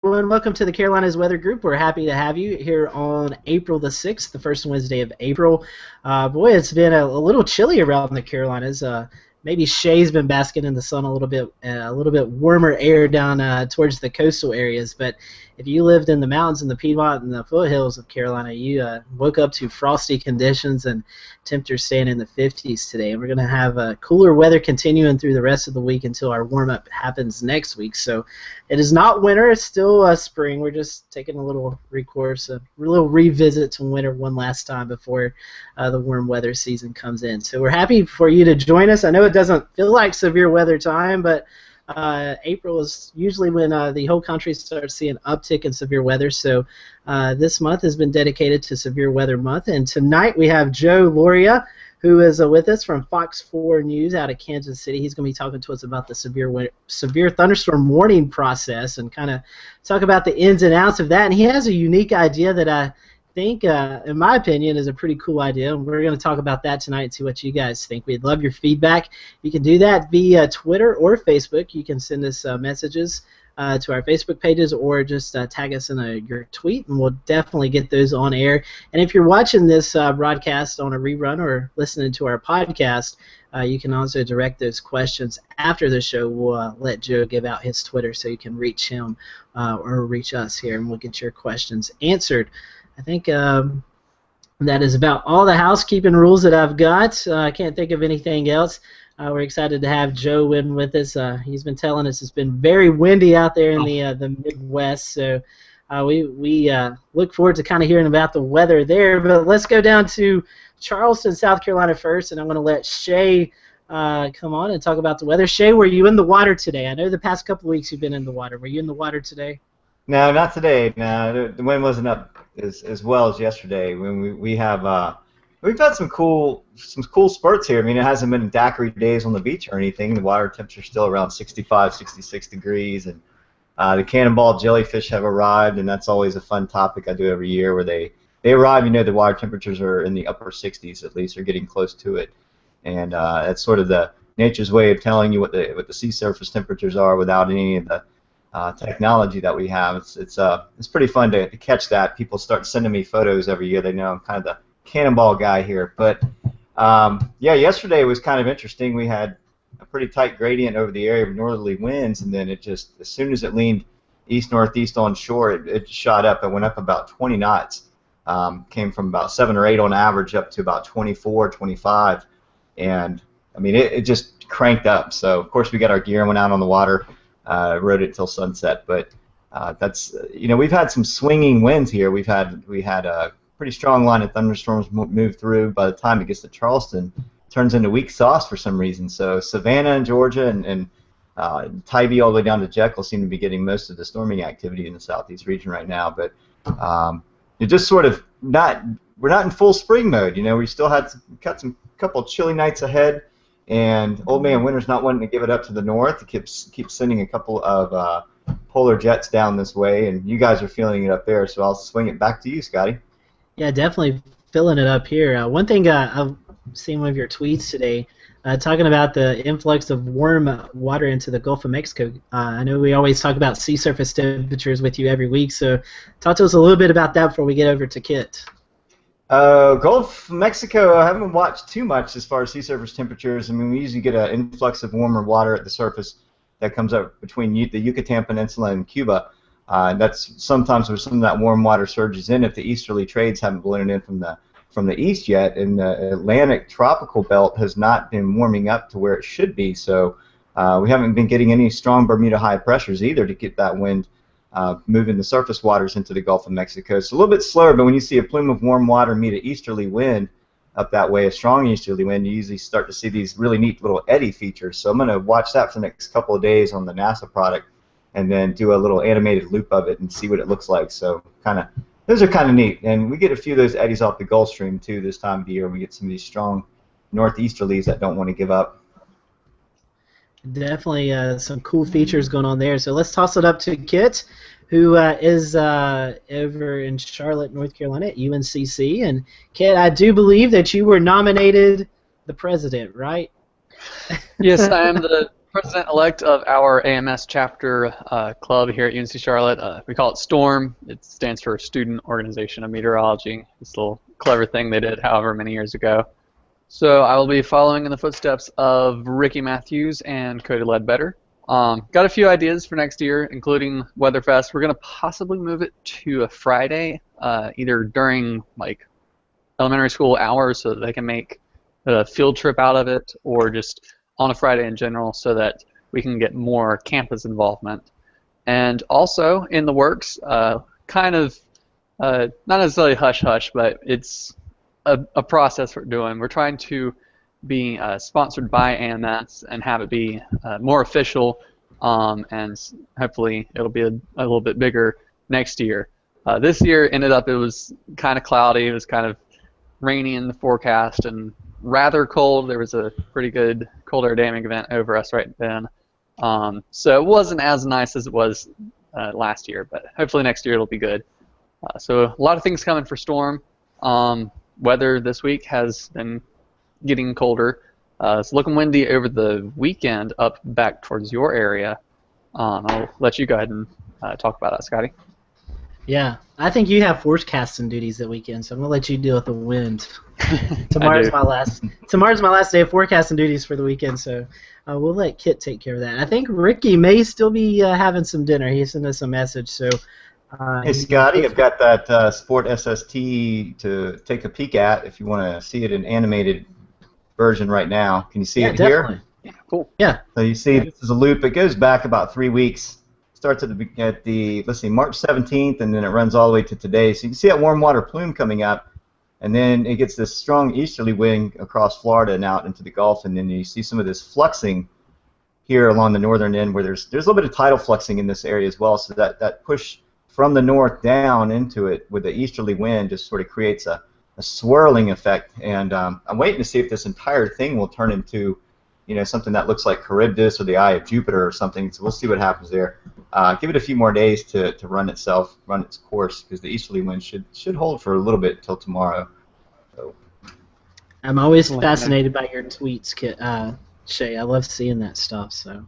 everyone. Welcome to the Carolinas Weather Group. We're happy to have you here on April the 6th, the first Wednesday of April. Boy, it's been a little chilly around the Carolinas. Maybe Shay's been basking in the sun a little bit warmer air down towards the coastal areas. But if you lived in the mountains in the Piedmont and the foothills of Carolina, you woke up to frosty conditions and temperatures staying in the 50s today. And we're going to have cooler weather continuing through the rest of the week until our warm-up happens next week. So it is not winter. It's still spring. We're just taking a little recourse, a little revisit to winter one last time before the warm weather season comes in. So we're happy for you to join us. I know it doesn't feel like severe weather time, but April is usually when the whole country starts seeing an uptick in severe weather. So this month has been dedicated to Severe Weather Month. And tonight we have Joe Lauria, who is with us from Fox 4 News out of Kansas City. He's going to be talking to us about the severe thunderstorm warning process and kind of talk about the ins and outs of that. And he has a unique idea that I think, in my opinion, is a pretty cool idea. And we're going to talk about that tonight and see what you guys think. We'd love your feedback. You can do that via Twitter or Facebook. You can send us messages to our Facebook pages or just tag us in your tweet, and we'll definitely get those on air. And if you're watching this broadcast on a rerun or listening to our podcast, you can also direct those questions after the show. We'll let Joe give out his Twitter so you can reach him or reach us here, and we'll get your questions answered. I think that is about all the housekeeping rules that I've got. I can't think of anything else. We're excited to have Joe in with us. He's been telling us it's been very windy out there in the Midwest, so we look forward to kind of hearing about the weather there. But let's go down to Charleston, South Carolina first, and I'm going to let Shay come on and talk about the weather. Shay, were you in the water today? I know the past couple of weeks you've been in the water. Were you in the water today? No, not today. No, the wind wasn't up as well as yesterday. When we've had some cool spurts here. I mean, it hasn't been daiquiri days on the beach or anything. The water temperature's still around 65, 66 degrees, and the cannonball jellyfish have arrived, and that's always a fun topic I do every year where they arrive. You know, the water temperatures are in the upper 60s at least, or getting close to it, and that's sort of the nature's way of telling you what the sea surface temperatures are without any of the technology that we have. It's pretty fun to catch that. People start sending me photos every year. They know I'm kind of the cannonball guy here. But yeah, yesterday was kind of interesting. We had a pretty tight gradient over the area of northerly winds, and then it just, as soon as it leaned east-northeast on shore, it shot up. It went up about 20 knots. Came from about 7 or 8 on average up to about 24, 25. And, I mean, it just cranked up. So, of course, we got our gear and went out on the water. Rode it till sunset, but that's, you know, we've had some swinging winds here. We had a pretty strong line of thunderstorms move through. By the time it gets to Charleston, it turns into weak sauce for some reason. So Savannah and Georgia and Tybee all the way down to Jekyll seem to be getting most of the storming activity in the southeast region right now. But you're just sort of we're not in full spring mode. You know, we still got some couple chilly nights ahead. And Old Man Winter's not wanting to give it up to the north. It keeps sending a couple of polar jets down this way, and you guys are feeling it up there, so I'll swing it back to you, Scotty. Yeah, definitely filling it up here. One thing I've seen one of your tweets today talking about the influx of warm water into the Gulf of Mexico. I know we always talk about sea surface temperatures with you every week, so talk to us a little bit about that before we get over to Kit. Gulf of Mexico, I haven't watched too much as far as sea surface temperatures. I mean, we usually get an influx of warmer water at the surface that comes up between the Yucatan Peninsula and Cuba. That's sometimes where some of that warm water surges in if the easterly trades haven't blown in from the east yet, and the Atlantic tropical belt has not been warming up to where it should be. So we haven't been getting any strong Bermuda high pressures either to get that wind moving the surface waters into the Gulf of Mexico. It's a little bit slower, but when you see a plume of warm water meet an easterly wind up that way, a strong easterly wind, you usually start to see these really neat little eddy features. So I'm going to watch that for the next couple of days on the NASA product and then do a little animated loop of it and see what it looks like. So those are kind of neat. And we get a few of those eddies off the Gulf Stream too this time of the year. We get some of these strong northeasterlies that don't want to give up. Definitely some cool features going on there. So let's toss it up to Kit, who is over in Charlotte, North Carolina at UNCC. And Kit, I do believe that you were nominated the president, right? Yes, I am the president-elect of our AMS chapter club here at UNC Charlotte. We call it STORM. It stands for Student Organization of Meteorology. This little clever thing they did however many years ago. So I will be following in the footsteps of Ricky Matthews and Cody Ledbetter. Got a few ideas for next year, including Weatherfest. We're going to possibly move it to a Friday, either during like elementary school hours so that they can make a field trip out of it, or just on a Friday in general so that we can get more campus involvement. And also in the works, kind of not necessarily hush-hush, but it's a process we're doing. We're trying to be sponsored by AMS and have it be more official, and hopefully it'll be a little bit bigger next year. This year ended up, it was kind of cloudy, it was kind of rainy in the forecast and rather cold. There was a pretty good cold air damming event over us right then. So it wasn't as nice as it was last year, but hopefully next year it'll be good. So a lot of things coming for Storm. Weather this week has been getting colder. It's looking windy over the weekend up back towards your area. I'll let you go ahead and talk about that, Scotty. Yeah, I think you have forecasting duties that weekend, so I'm gonna let you deal with the wind. Tomorrow's my last day of forecasting duties for the weekend, so we'll let Kit take care of that. I think Ricky may still be having some dinner. He sent us a message, so. Hey Scotty, I've got that Sport SST to take a peek at if you want to see it in animated version right now. Can you see it definitely. here? Yeah, cool. Yeah. So you see this is a loop. It goes back about 3 weeks. Starts at the let's see, March 17th, and then it runs all the way to today. So you can see that warm water plume coming up, and then it gets this strong easterly wind across Florida and out into the Gulf, and then you see some of this fluxing here along the northern end where there's a little bit of tidal fluxing in this area as well. So that push from the north down into it with the easterly wind just sort of creates a swirling effect. And I'm waiting to see if this entire thing will turn into, something that looks like Charybdis or the Eye of Jupiter or something. So we'll see what happens there. Give it a few more days to run its course, because the easterly wind should hold for a little bit till tomorrow. So. I'm always fascinated by your tweets, Shay. I love seeing that stuff. So,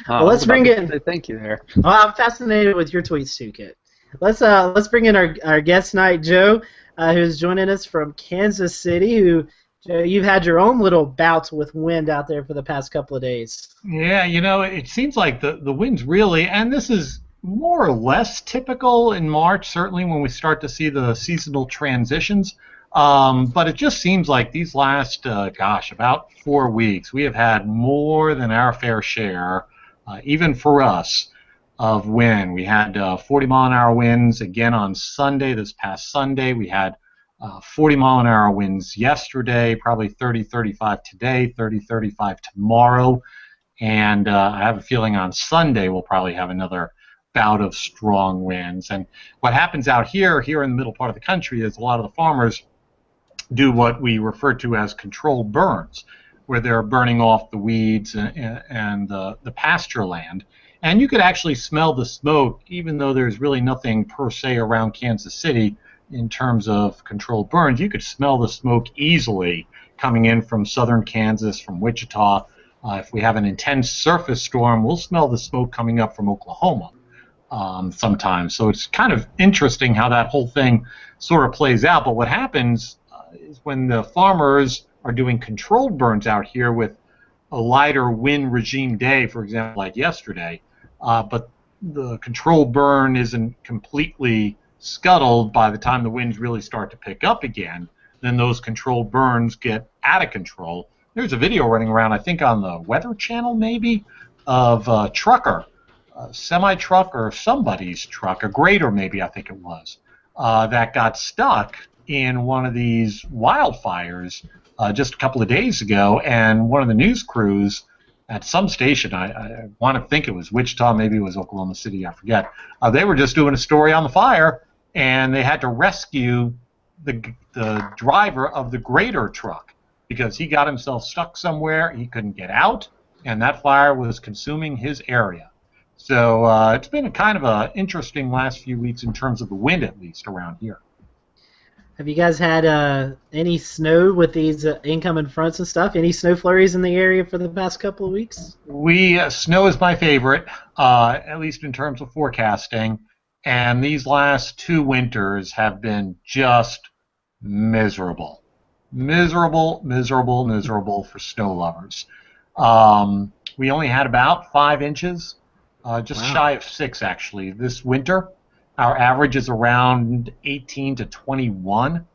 well, let's bring in. Thank you there. Well, I'm fascinated with your tweets too, Kit. Let's bring in our guest tonight, Joe, who's joining us from Kansas City. Who, Joe, you've had your own little bouts with wind out there for the past couple of days. Yeah, it seems like the wind's really, and this is more or less typical in March, certainly when we start to see the seasonal transitions. But it just seems like these last, about 4 weeks, we have had more than our fair share, even for us, of wind. We had 40-mile-an-hour winds again on Sunday, this past Sunday. We had 40-mile-an-hour winds yesterday, probably 30-35 today, 30-35 tomorrow. And I have a feeling on Sunday we'll probably have another bout of strong winds. And what happens out here in the middle part of the country, is a lot of the farmers do what we refer to as controlled burns, where they're burning off the weeds and the pasture land. And you could actually smell the smoke, even though there's really nothing per se around Kansas City in terms of controlled burns. You could smell the smoke easily coming in from southern Kansas, from Wichita. If we have an intense surface storm, we'll smell the smoke coming up from Oklahoma sometimes. So it's kind of interesting how that whole thing sort of plays out. But what happens is when the farmers are doing controlled burns out here with a lighter wind regime day, for example, like yesterday, but the controlled burn isn't completely scuttled by the time the winds really start to pick up again, then those controlled burns get out of control. There's a video running around, I think on the Weather Channel maybe, of a trucker, a semi-truck or somebody's truck, a grader maybe I think it was, that got stuck in one of these wildfires just a couple of days ago, and one of the news crews at some station, I want to think it was Wichita, maybe it was Oklahoma City, I forget, they were just doing a story on the fire, and they had to rescue the driver of the grader truck because he got himself stuck somewhere, he couldn't get out, and that fire was consuming his area. So it's been kind of an interesting last few weeks in terms of the wind, at least around here. Have you guys had any snow with these incoming fronts and stuff? Any snow flurries in the area for the past couple of weeks? Snow is my favorite, at least in terms of forecasting. And these last 2 winters have been just miserable. Miserable for snow lovers. We only had about 5 inches, just Wow. shy of 6 actually, this winter. Our average is around 18 to 21.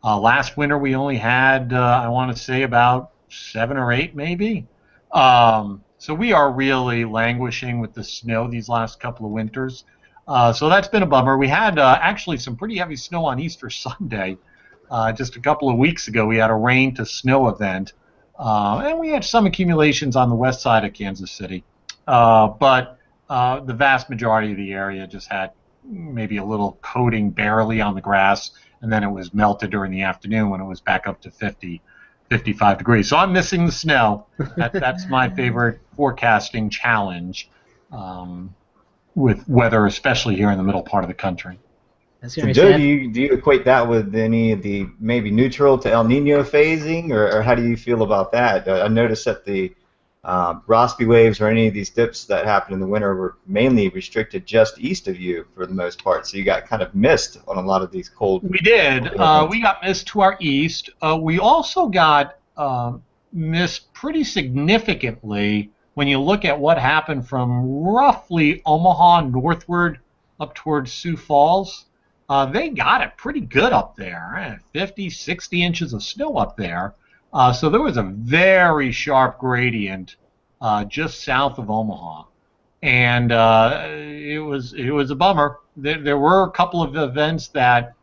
Last winter we only had, I want to say, about 7 or 8 maybe. So we are really languishing with the snow these last couple of winters. So that's been a bummer. We had actually some pretty heavy snow on Easter Sunday. Just a couple of weeks ago we had a rain to snow event. And we had some accumulations on the west side of Kansas City. But the vast majority of the area just had maybe a little coating barely on the grass, and then it was melted during the afternoon when it was back up to 50, 55 degrees. So I'm missing the snow. That's my favorite forecasting challenge with weather, especially here in the middle part of the country. So Joe, do you equate that with any of the maybe neutral to El Nino phasing, or how do you feel about that? I noticed that the Rossby waves or any of these dips that happened in the winter were mainly restricted just east of you for the most part, so you got kind of missed on a lot of these cold. We did. We got missed to our east. We also got missed pretty significantly when you look at what happened from roughly Omaha northward up towards Sioux Falls. They got it pretty good up there, 50, 60 inches of snow up there. So there was a very sharp gradient just south of Omaha, and it was a bummer. There were a couple of events that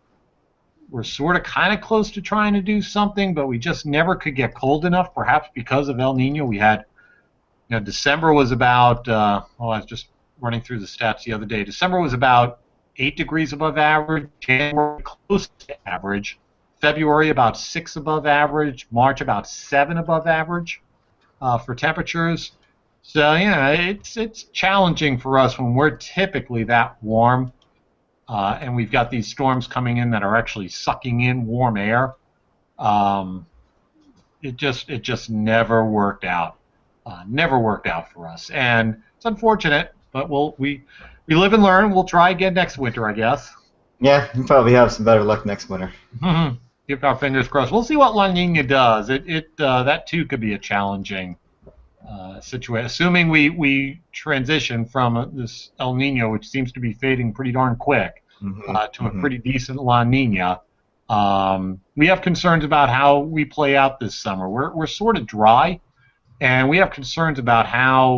were sort of kind of close to trying to do something, but we just never could get cold enough, perhaps because of El Nino. We had, December was about, I was just running through the stats the other day. December was about 8 degrees above average, January close to average, February about 6 above average, March about 7 above average for temperatures. So it's challenging for us when we're typically that warm, and we've got these storms coming in that are actually sucking in warm air. It just never worked out. Never worked out for us, and it's unfortunate. But we live and learn. We'll try again next winter, I guess. Yeah, you probably have some better luck next winter. Keep our fingers crossed. We'll see what La Nina does. That too could be a challenging situation. Assuming we transition from this El Nino, which seems to be fading pretty darn quick, to a pretty decent La Nina. We have concerns about how we play out this summer. We're sort of dry, and we have concerns about how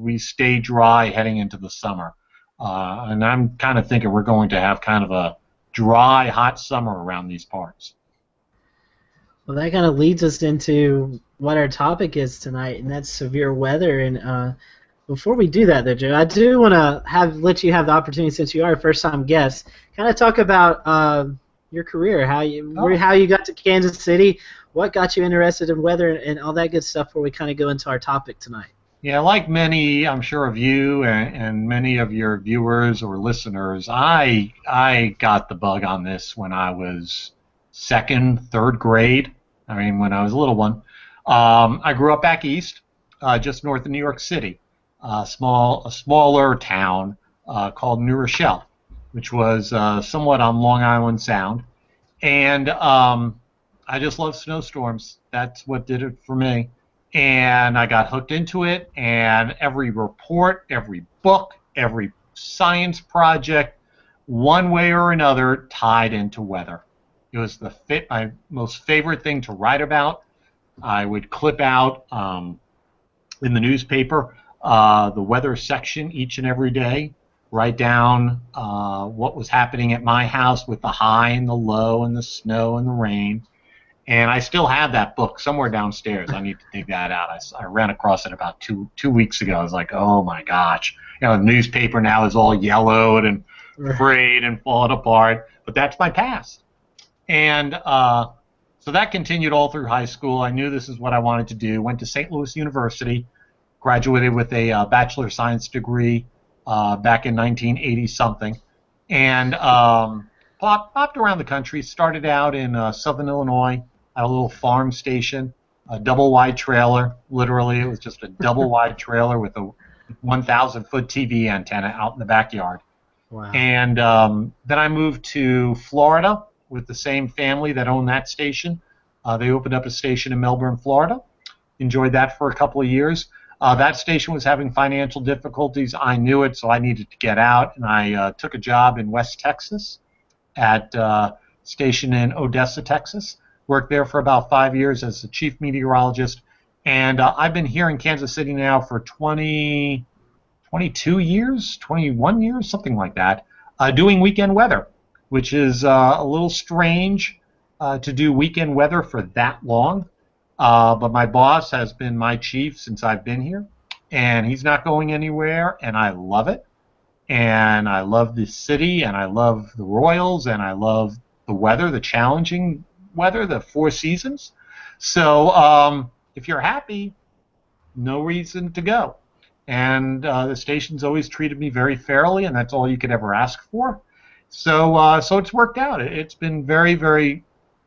we stay dry heading into the summer. And I'm kind of thinking we're going to have kind of a dry, hot summer around these parts. Well, that kind of leads us into what our topic is tonight, and that's severe weather. And before we do that, though, Joe, I do want to let you have the opportunity, since you are a first-time guest, kind of talk about your career, how you got to Kansas City, what got you interested in weather, and all that good stuff. Before we kind of go into our topic tonight. Yeah, like many, I'm sure, of you and many of your viewers or listeners, I got the bug on this when I was second, third grade. I mean, when I was a little one. I grew up back east, just north of New York City, a smaller town called New Rochelle, which was somewhat on Long Island Sound. And I just love snowstorms. That's what did it for me. And I got hooked into it, and every report, every book, every science project, one way or another, tied into weather. It was my most favorite thing to write about. I would clip out in the newspaper the weather section each and every day, write down what was happening at my house with the high and the low and the snow and the rain. And I still have that book somewhere downstairs. I need to dig that out. I ran across it about two weeks ago. I was like, oh my gosh. The newspaper now is all yellowed and frayed and falling apart. But that's my past. And so that continued all through high school. I knew this is what I wanted to do. Went to St. Louis University, graduated with a Bachelor of Science degree back in 1980-something. And popped around the country. Started out in southern Illinois at a little farm station, a double-wide trailer. Literally, it was just a double-wide trailer with a 1,000-foot TV antenna out in the backyard. Wow. And then I moved to Florida with the same family that owned that station. They opened up a station in Melbourne, Florida. Enjoyed that for a couple of years. That station was having financial difficulties. I knew it, so I needed to get out, and I took a job in West Texas at a station in Odessa, Texas. Worked there for about 5 years as the chief meteorologist, and I've been here in Kansas City now for 22 years, 21 years, something like that, doing weekend weather, which is a little strange to do weekend weather for that long. But my boss has been my chief since I've been here, and he's not going anywhere, and I love it. And I love the city, and I love the Royals, and I love the weather, the challenging weather, the 4 seasons. So if you're happy, no reason to go. And the station's always treated me very fairly, and that's all you could ever ask for. So so it's worked out. It's been very, very,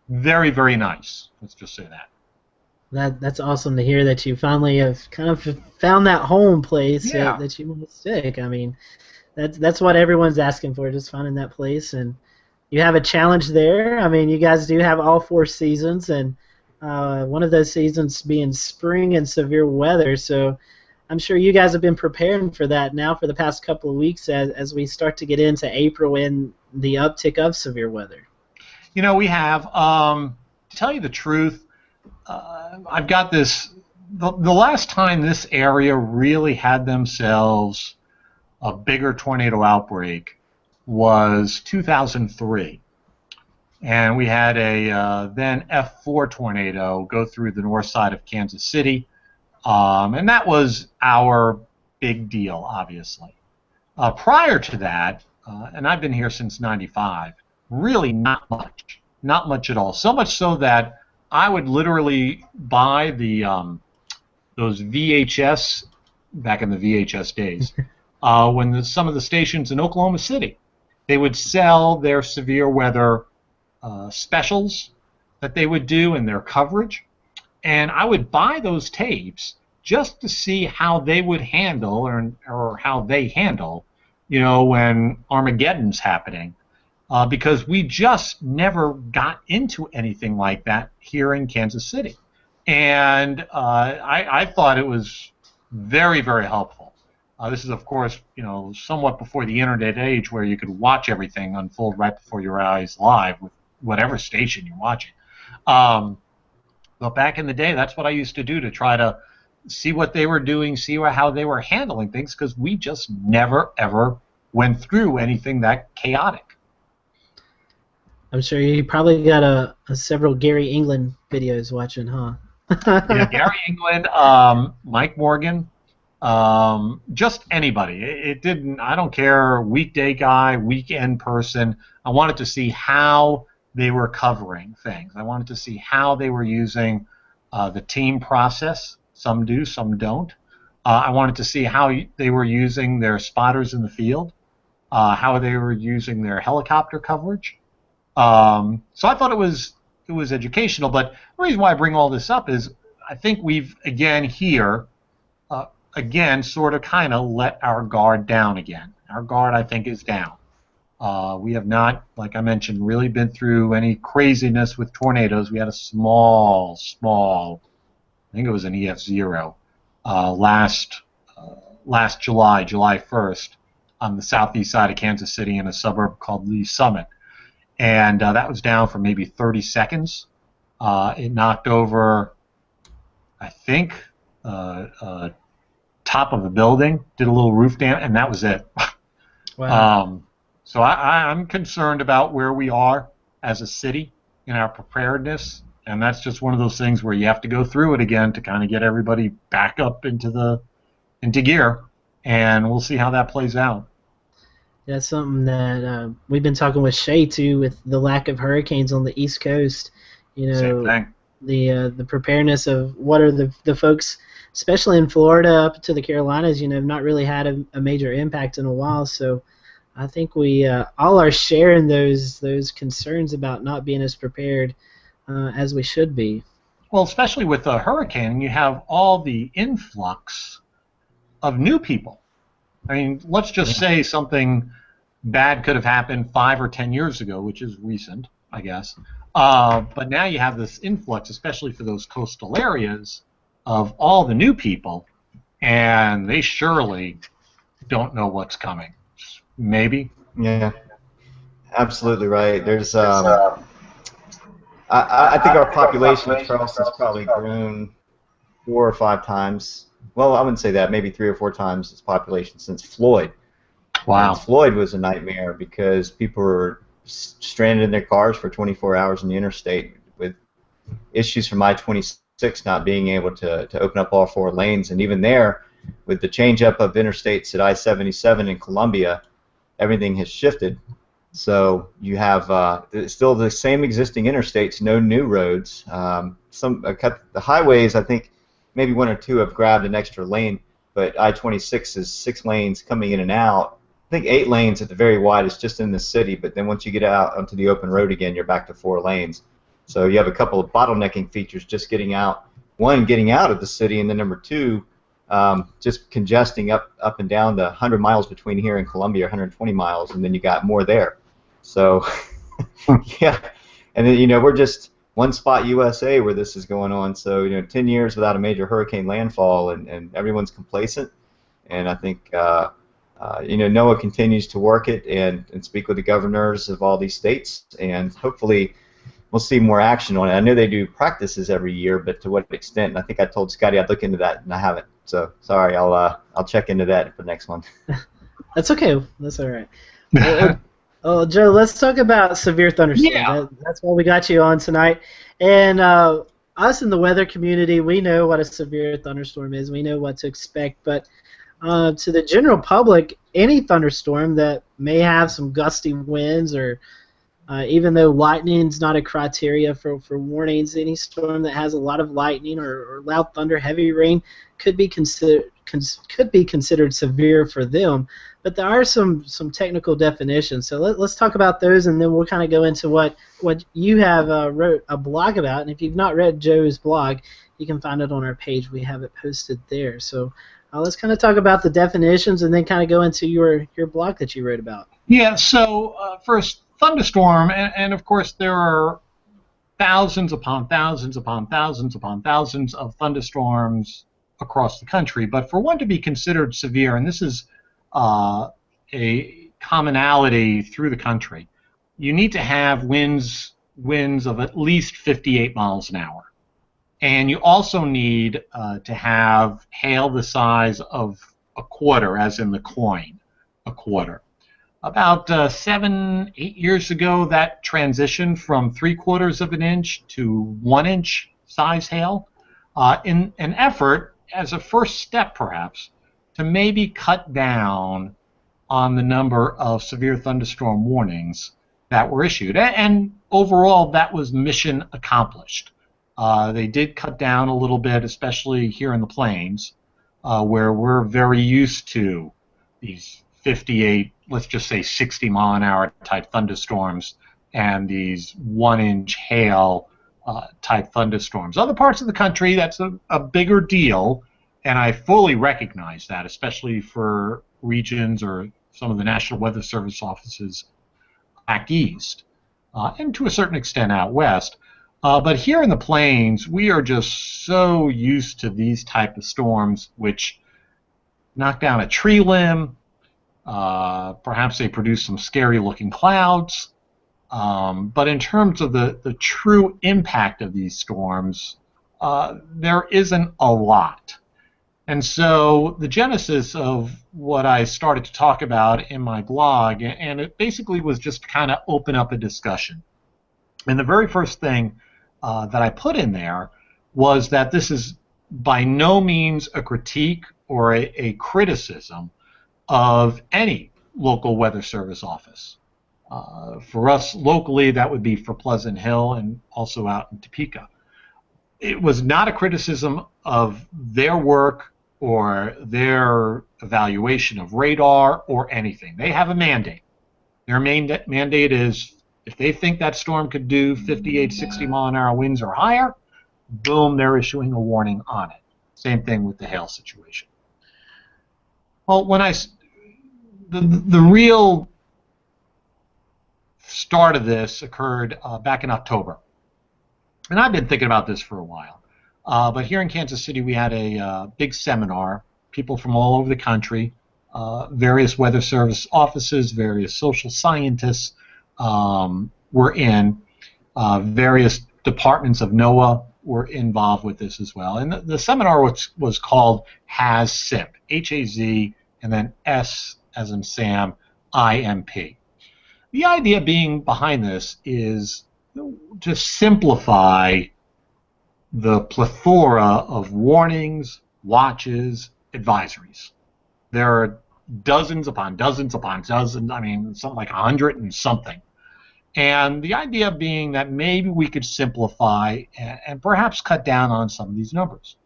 very, very nice. Let's just say that. That's awesome to hear that you finally have kind of found that home place Yeah. that you want to stick. I mean, that's what everyone's asking for, just finding that place. And you have a challenge there. I mean, you guys do have all 4 seasons, and one of those seasons being spring and severe weather. So I'm sure you guys have been preparing for that now for the past couple of weeks as we start to get into April and the uptick of severe weather. You know, we have. To tell you the truth, I've got this. The last time this area really had themselves a bigger tornado outbreak was 2003. And we had a then F4 tornado go through the north side of Kansas City. And that was our big deal, obviously. Prior to that, and I've been here since '95, really not much at all. So much so that I would literally buy the those VHS, back in the VHS days, when some of the stations in Oklahoma City, they would sell their severe weather specials that they would do in their coverage. And I would buy those tapes just to see how they would handle or how they handle, you know, when Armageddon's happening. Because we just never got into anything like that here in Kansas City. And I thought it was very, very helpful. This is, of course, you know, somewhat before the internet age where you could watch everything unfold right before your eyes live with whatever station you're watching. But back in the day, that's what I used to do to try to see what they were doing, see how they were handling things, because we just never, ever went through anything that chaotic. I'm sure you probably got a several Gary England videos watching, huh? Yeah, Gary England, Mike Morgan, just anybody. It didn't. I don't care. Weekday guy, weekend person. I wanted to see how they were covering things. I wanted to see how they were using the team process. Some do, some don't. I wanted to see how they were using their spotters in the field, how they were using their helicopter coverage. So I thought it was educational. But the reason why I bring all this up is I think we've again sort of kind of let our guard down again. Our guard, I think, is down. We have not, like I mentioned, really been through any craziness with tornadoes. We had a small, I think it was an EF0 last July 1st, on the southeast side of Kansas City in a suburb called Lee Summit. And that was down for maybe 30 seconds. It knocked over, I think, top of the building, did a little roof damage, and that was it. Wow. So I'm concerned about where we are as a city in our preparedness, and that's just one of those things where you have to go through it again to kind of get everybody back up into gear, and we'll see how that plays out. That's something that we've been talking with Shay too, with the lack of hurricanes on the East Coast. You know, Same thing. The preparedness of what are the folks, especially in Florida up to the Carolinas, you know, have not really had a major impact in a while. So I think we all are sharing those concerns about not being as prepared as we should be. Well, especially with a hurricane, you have all the influx of new people. I mean, let's just say something bad could have happened 5 or 10 years ago, which is recent, I guess. But now you have this influx, especially for those coastal areas, of all the new people, and they surely don't know what's coming. Maybe. Yeah, absolutely right. There's I think our population in Charleston's probably grown 4 or 5 times. Well, I wouldn't say that. Maybe 3 or 4 times its population since Floyd. Wow. And Floyd was a nightmare because people were stranded in their cars for 24 hours in the interstate with issues from I-26 not being able to open up all 4 lanes. And even there, with the change up of interstates at I-77 in Columbia, everything has shifted. So you have still the same existing interstates, no new roads. The highways, I think, maybe 1 or 2 have grabbed an extra lane, but I-26 is 6 lanes coming in and out. I think 8 lanes at the very widest just in the city, but then once you get out onto the open road again, you're back to 4 lanes. So you have a couple of bottlenecking features just getting out. One, getting out of the city, and then number 2, just congesting up and down the 100 miles between here and Columbia, 120 miles, and then you got more there. So, yeah, and then we're just one spot USA where this is going on. So 10 years without a major hurricane landfall, and everyone's complacent. And I think NOAA continues to work it and speak with the governors of all these states, and hopefully we'll see more action on it. I know they do practices every year, but to what extent? And I think I told Scotty I'd look into that, and I haven't. So sorry, I'll check into that for the next one. That's okay. That's all right. Joe, let's talk about severe thunderstorms. Yeah. That's why we got you on tonight. And us in the weather community, we know what a severe thunderstorm is. We know what to expect. But to the general public, any thunderstorm that may have some gusty winds, or even though lightning's not a criteria for warnings, any storm that has a lot of lightning or loud thunder, heavy rain could be considered severe for them. But there are some technical definitions. So let's talk about those, and then we'll kind of go into what you have wrote a blog about. And if you've not read Joe's blog, you can find it on our page. We have it posted there. So let's kind of talk about the definitions, and then kind of go into your blog that you wrote about. Yeah. So first, thunderstorm, and of course there are thousands upon thousands upon thousands upon thousands of thunderstorms across the country. But for one to be considered severe, and this is a commonality through the country, you need to have winds of at least 58 miles an hour. And you also need to have hail the size of a quarter, as in the coin, a quarter. About 7-8 years ago, that transitioned from 3/4 of an inch to 1 inch size hail in an effort, as a first step perhaps, to maybe cut down on the number of severe thunderstorm warnings that were issued. And overall, that was mission accomplished. They did cut down a little bit, especially here in the plains, where we're very used to these 58, let's just say 60 mile an hour type thunderstorms and these 1 inch hail type thunderstorms. Other parts of the country, that's a bigger deal, and I fully recognize that, especially for regions or some of the National Weather Service offices back east, and to a certain extent out west. But here in the plains, we are just so used to these type of storms, which knock down a tree limb. Perhaps they produce some scary-looking clouds. But in terms of the true impact of these storms, there isn't a lot. And so the genesis of what I started to talk about in my blog, and it basically was just to kind of open up a discussion. And the very first thing that I put in there was that this is by no means a critique or a criticism of any local weather service office. For us locally, that would be for Pleasant Hill and also out in Topeka. It was not a criticism of their work or their evaluation of radar or anything. They have a mandate. Their main mandate is if they think that storm could do 58, 60-mile-an-hour winds or higher, boom, they're issuing a warning on it. Same thing with the hail situation. Well, the real start of this occurred back in October. And I've been thinking about this for a while. But here in Kansas City, we had a big seminar. People from all over the country, various Weather Service offices, various social scientists were in. Various departments of NOAA were involved with this as well. And the seminar was called HAZSIMP, H-A-Z, and then S as in Sam, I-M-P. The idea being behind this is to simplify the plethora of warnings, watches, advisories. There are dozens upon dozens upon dozens, I mean, something like 100 and something. And the idea being that maybe we could simplify and perhaps cut down on some of these numbers.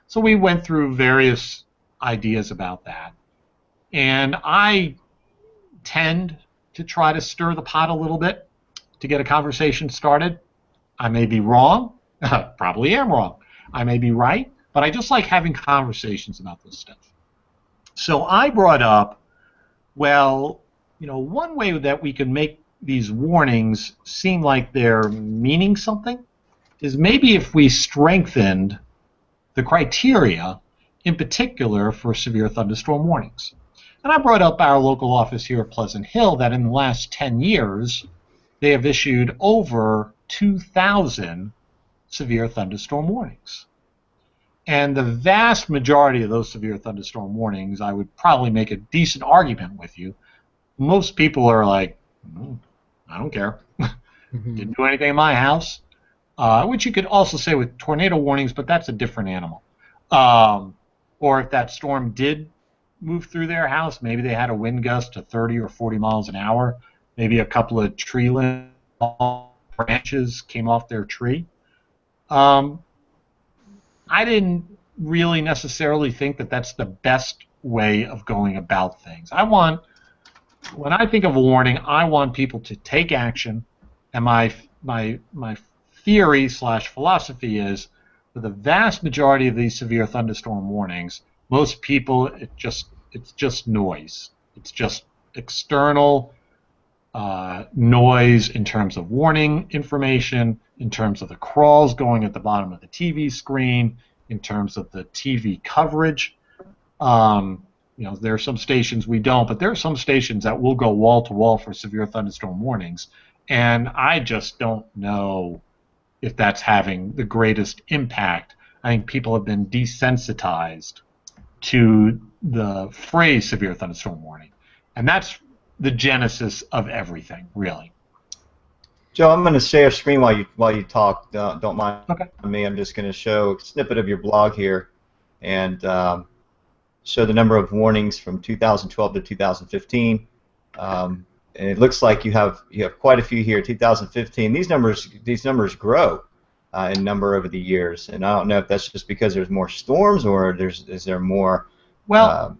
So we went through various ideas about that. And I tend to try to stir the pot a little bit to get a conversation started. I may be wrong. Probably am wrong. I may be right. But I just like having conversations about this stuff. So I brought up, well, one way that we can make these warnings seem like they're meaning something is maybe if we strengthened the criteria, in particular for severe thunderstorm warnings. And I brought up our local office here at Pleasant Hill that in the last 10 years, they have issued over 2,000 severe thunderstorm warnings. And the vast majority of those severe thunderstorm warnings, I would probably make a decent argument with you. Most people are like, I don't care. Didn't do anything in my house. Which you could also say with tornado warnings, but that's a different animal. Or if that storm did move through their house, maybe they had a wind gust to 30 or 40 miles an hour. Maybe a couple of tree limbs, branches came off their tree. I didn't really necessarily think that that's the best way of going about things. When I think of a warning, I want people to take action, and my theory / philosophy is for the vast majority of these severe thunderstorm warnings, most people it's just noise. It's just external noise in terms of warning information, in terms of the crawls going at the bottom of the TV screen, in terms of the TV coverage. There are some stations we don't, but there are some stations that will go wall to wall for severe thunderstorm warnings, and I just don't know if that's having the greatest impact. I think people have been desensitized to the phrase severe thunderstorm warning, and that's the genesis of everything, really. Joe, I'm going to share screen while you talk. Don't mind Okay. me. I'm just going to show a snippet of your blog here, and show the number of warnings from 2012 to 2015. And it looks like you have quite a few here. 2015. These numbers grow in number over the years, and I don't know if that's just because there's more storms or is there more. Well,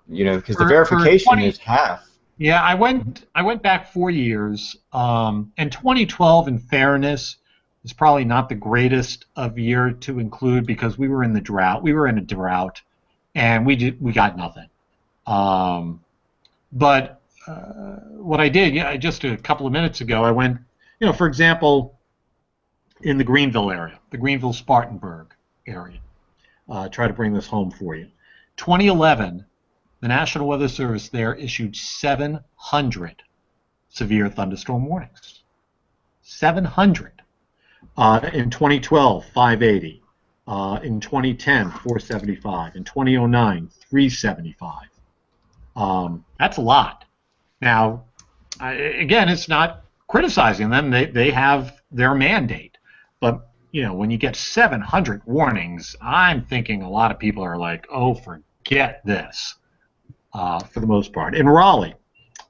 because the verification is half. Yeah, I went back 4 years, and 2012, in fairness, is probably not the greatest of year to include because we were in the drought. We were in a drought, and we got nothing. But what I did, just a couple of minutes ago, I went, for example, in the Greenville area, the Greenville-Spartanburg area. Try to bring this home for you. 2011. The National Weather Service there issued 700 severe thunderstorm warnings. 700. In 2012, 580. In 2010, 475. In 2009, 375. That's a lot. Now, again, it's not criticizing them. They have their mandate. But, when you get 700 warnings, I'm thinking a lot of people are like, oh, forget this. For the most part. In Raleigh,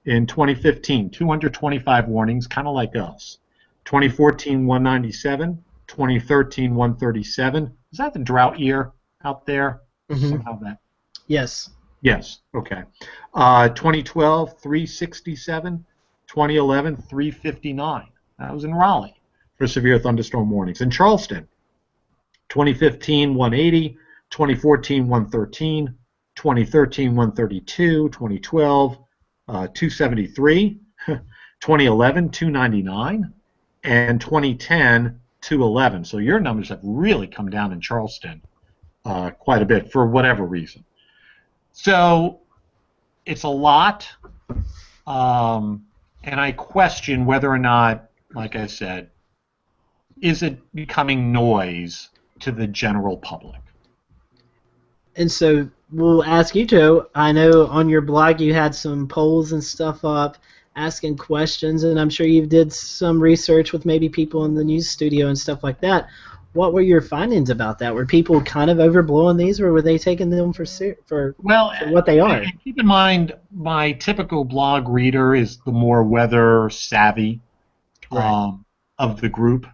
in 2015, 225 warnings, kind of like us. 2014, 197. 2013, 137. Is that the drought year out there? Mm-hmm. Somehow that. Yes. Yes. Okay. 2012, 367. 2011, 359. That was in Raleigh for severe thunderstorm warnings. In Charleston, 2015, 180, 2014, 113, 2013, 132, 2012, 273, 2011, 299, and 2010, 211. So your numbers have really come down in Charleston quite a bit for whatever reason. So it's a lot, and I question whether or not, like I said, is it becoming noise to the general public? And so we'll ask you, Joe. I know on your blog you had some polls and stuff up asking questions, and I'm sure you did some research with maybe people in the news studio and stuff like that. What were your findings about that? Were people kind of overblowing these, or were they taking them for what they are? Keep in mind, my typical blog reader is the more weather savvy of the group.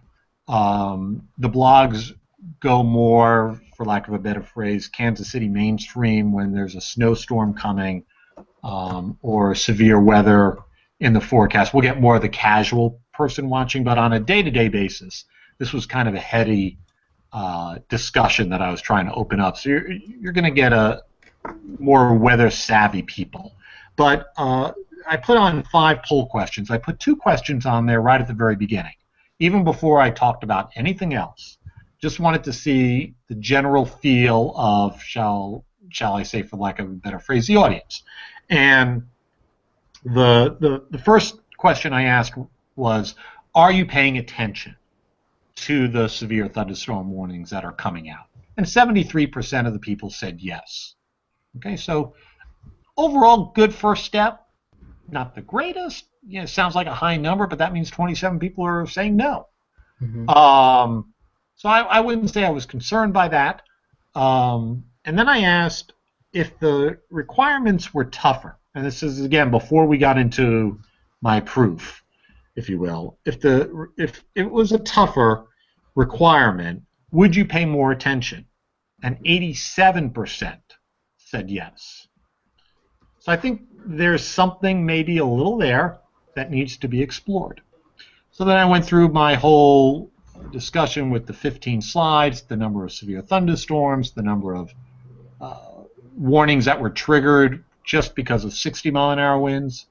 The blogs go more, for lack of a better phrase, Kansas City mainstream when there's a snowstorm coming or severe weather in the forecast. We'll get more of the casual person watching, but on a day-to-day basis, this was kind of a heady discussion that I was trying to open up. So you're going to get a more weather-savvy people. But I put on 5 poll questions. I put 2 questions on there right at the very beginning, even before I talked about anything else. Just wanted to see the general feel of, shall I say, for lack of a better phrase, the audience. And the first question I asked was, are you paying attention to the severe thunderstorm warnings that are coming out? And 73% of the people said yes. Okay, so overall, good first step. Not the greatest. Yeah, it sounds like a high number, but that means 27 people are saying no. Mm-hmm. So I wouldn't say I was concerned by that. And then I asked if the requirements were tougher. And this is, again, before we got into my proof, if you will. If it was a tougher requirement, would you pay more attention? And 87% said yes. So I think there's something maybe a little there that needs to be explored. So then I went through my whole discussion with the 15 slides, the number of severe thunderstorms, the number of warnings that were triggered just because of 60-mile-an-hour winds,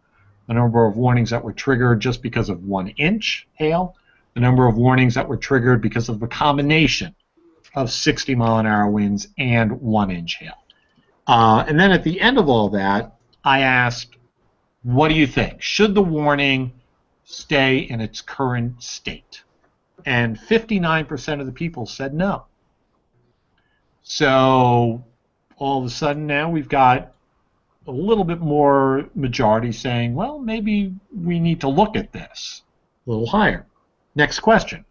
the number of warnings that were triggered just because of 1-inch hail, the number of warnings that were triggered because of a combination of 60-mile-an-hour winds and 1-inch hail. And then at the end of all that, I asked, what do you think? Should the warning stay in its current state? And 59% of the people said no. So all of a sudden now we've got a little bit more majority saying, well, maybe we need to look at this a little higher. Next question.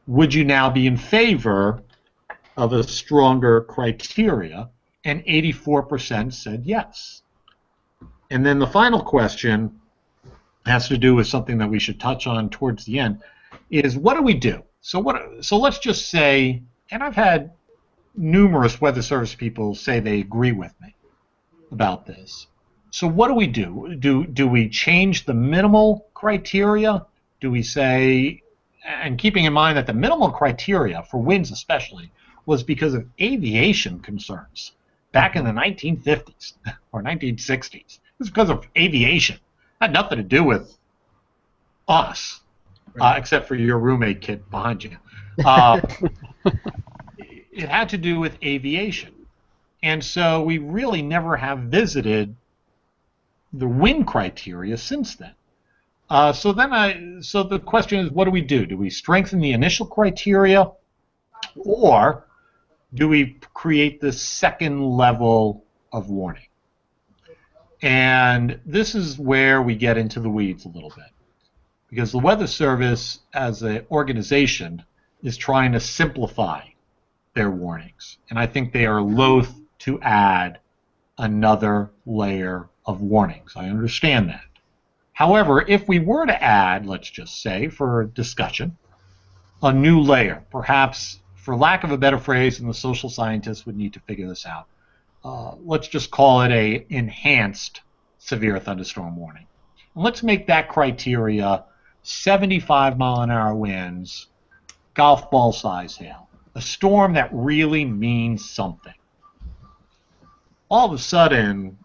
Would you now be in favor of a stronger criteria? And 84% said yes. And then the final question has to do with something that we should touch on towards the end, is what do we do? So let's just say, and I've had numerous Weather Service people say they agree with me about this. So what do we do? Do we change the minimal criteria? Do we say, and keeping in mind that the minimal criteria for winds especially was because of aviation concerns back in the 1950s or 1960s. It was because of aviation. It had nothing to do with us, except for your roommate kid behind you. It had to do with aviation. And so we really never have visited the wind criteria since then. So the question is, what do we do? Do we strengthen the initial criteria, or do we create the second level of warning? And this is where we get into the weeds a little bit, because the Weather Service as an organization is trying to simplify their warnings, and I think they are loath to add another layer of warnings. I understand that. However, if we were to add, let's just say, for discussion, a new layer, perhaps, for lack of a better phrase, and the social scientists would need to figure this out, let's just call it a enhanced severe thunderstorm warning. let's make that criteria 75-mile-an-hour winds, golf ball size hail, a storm that really means something. All of a sudden,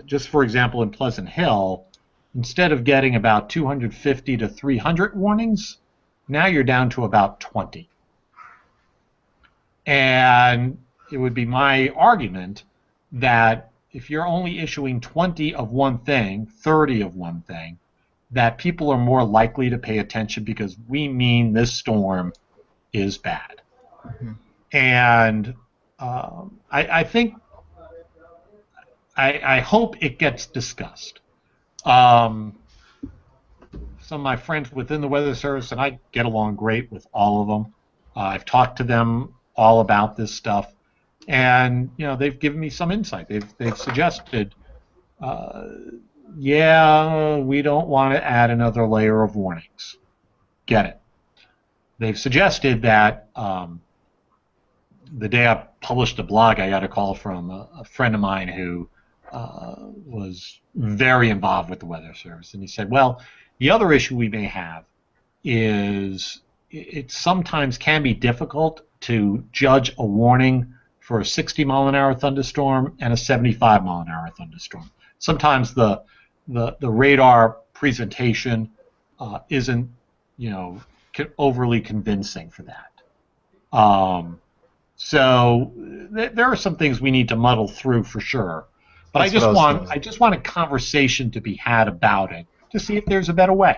just for example, in Pleasant Hill, instead of getting about 250 to 300 warnings, now you're down to about 20. And it would be my argument that if you're only issuing 20 of one thing, 30 of one thing, that people are more likely to pay attention because we mean this storm is bad. Mm-hmm. And I think, I hope it gets discussed. Some of my friends within the Weather Service, and I get along great with all of them. I've talked to them all about this stuff, and they've given me some insight. They've suggested, yeah, we don't want to add another layer of warnings. Get it. They've suggested that the day I published the blog, I got a call from a friend of mine who was very involved with the Weather Service, and he said, well, the other issue we may have is it sometimes can be difficult to judge a warning for a 60-mile-an-hour thunderstorm and a 75-mile-an-hour thunderstorm. Sometimes the radar presentation isn't overly convincing for that. So there are some things we need to muddle through for sure. But I just want a conversation to be had about it to see if there's a better way.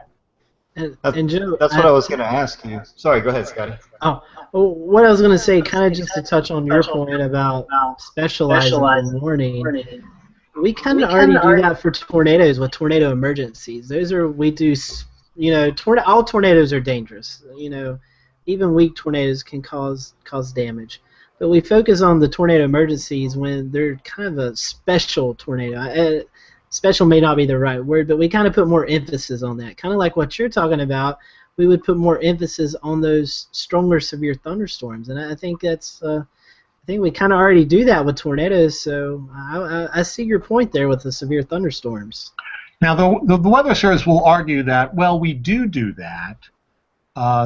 And Joe, that's what I was going to ask you. Sorry, go ahead, Scotty. Oh, well, what I was going to say, kind of just to touch on your point about specializing in warning, we kind of already do that for tornadoes with tornado emergencies. Those are, we do, all tornadoes are dangerous. Even weak tornadoes can cause damage. But we focus on the tornado emergencies when they're kind of a special tornado. Special may not be the right word, but we kind of put more emphasis on that. Kind of like what you're talking about, we would put more emphasis on those stronger severe thunderstorms. And I think that's, I think we kind of already do that with tornadoes. So I see your point there with the severe thunderstorms. Now the Weather Service will argue that, well, we do that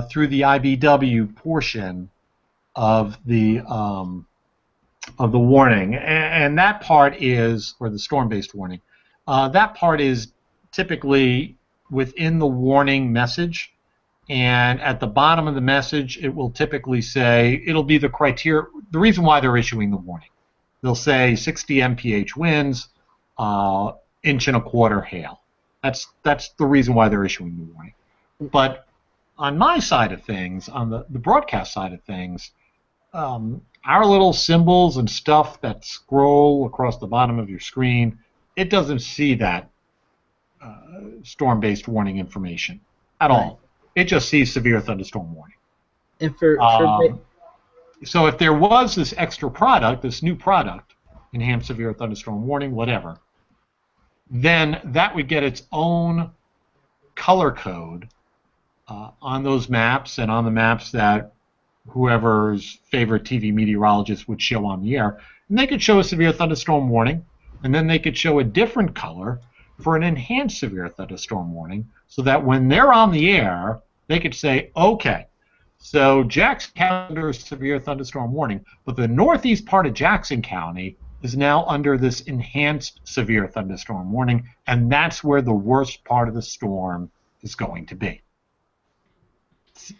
through the IBW portion of the warning, and that part is, or the storm-based warning. That part is typically within the warning message, and at the bottom of the message it will typically say, it'll be the criteria, the reason why they're issuing the warning. They'll say 60 mph winds, inch and a quarter hail. That's the reason why they're issuing the warning. But on my side of things, on the broadcast side of things, our little symbols and stuff that scroll across the bottom of your screen, it doesn't see that storm-based warning information at all. It just sees severe thunderstorm warning. And so if there was this extra product, this new product, enhanced severe thunderstorm warning, whatever, then that would get its own color code on those maps and on the maps that whoever's favorite TV meteorologist would show on the air. And they could show a severe thunderstorm warning, and then they could show a different color for an enhanced severe thunderstorm warning, so that when they're on the air, they could say, okay, so Jackson County under a severe thunderstorm warning, but the northeast part of Jackson County is now under this enhanced severe thunderstorm warning, and that's where the worst part of the storm is going to be.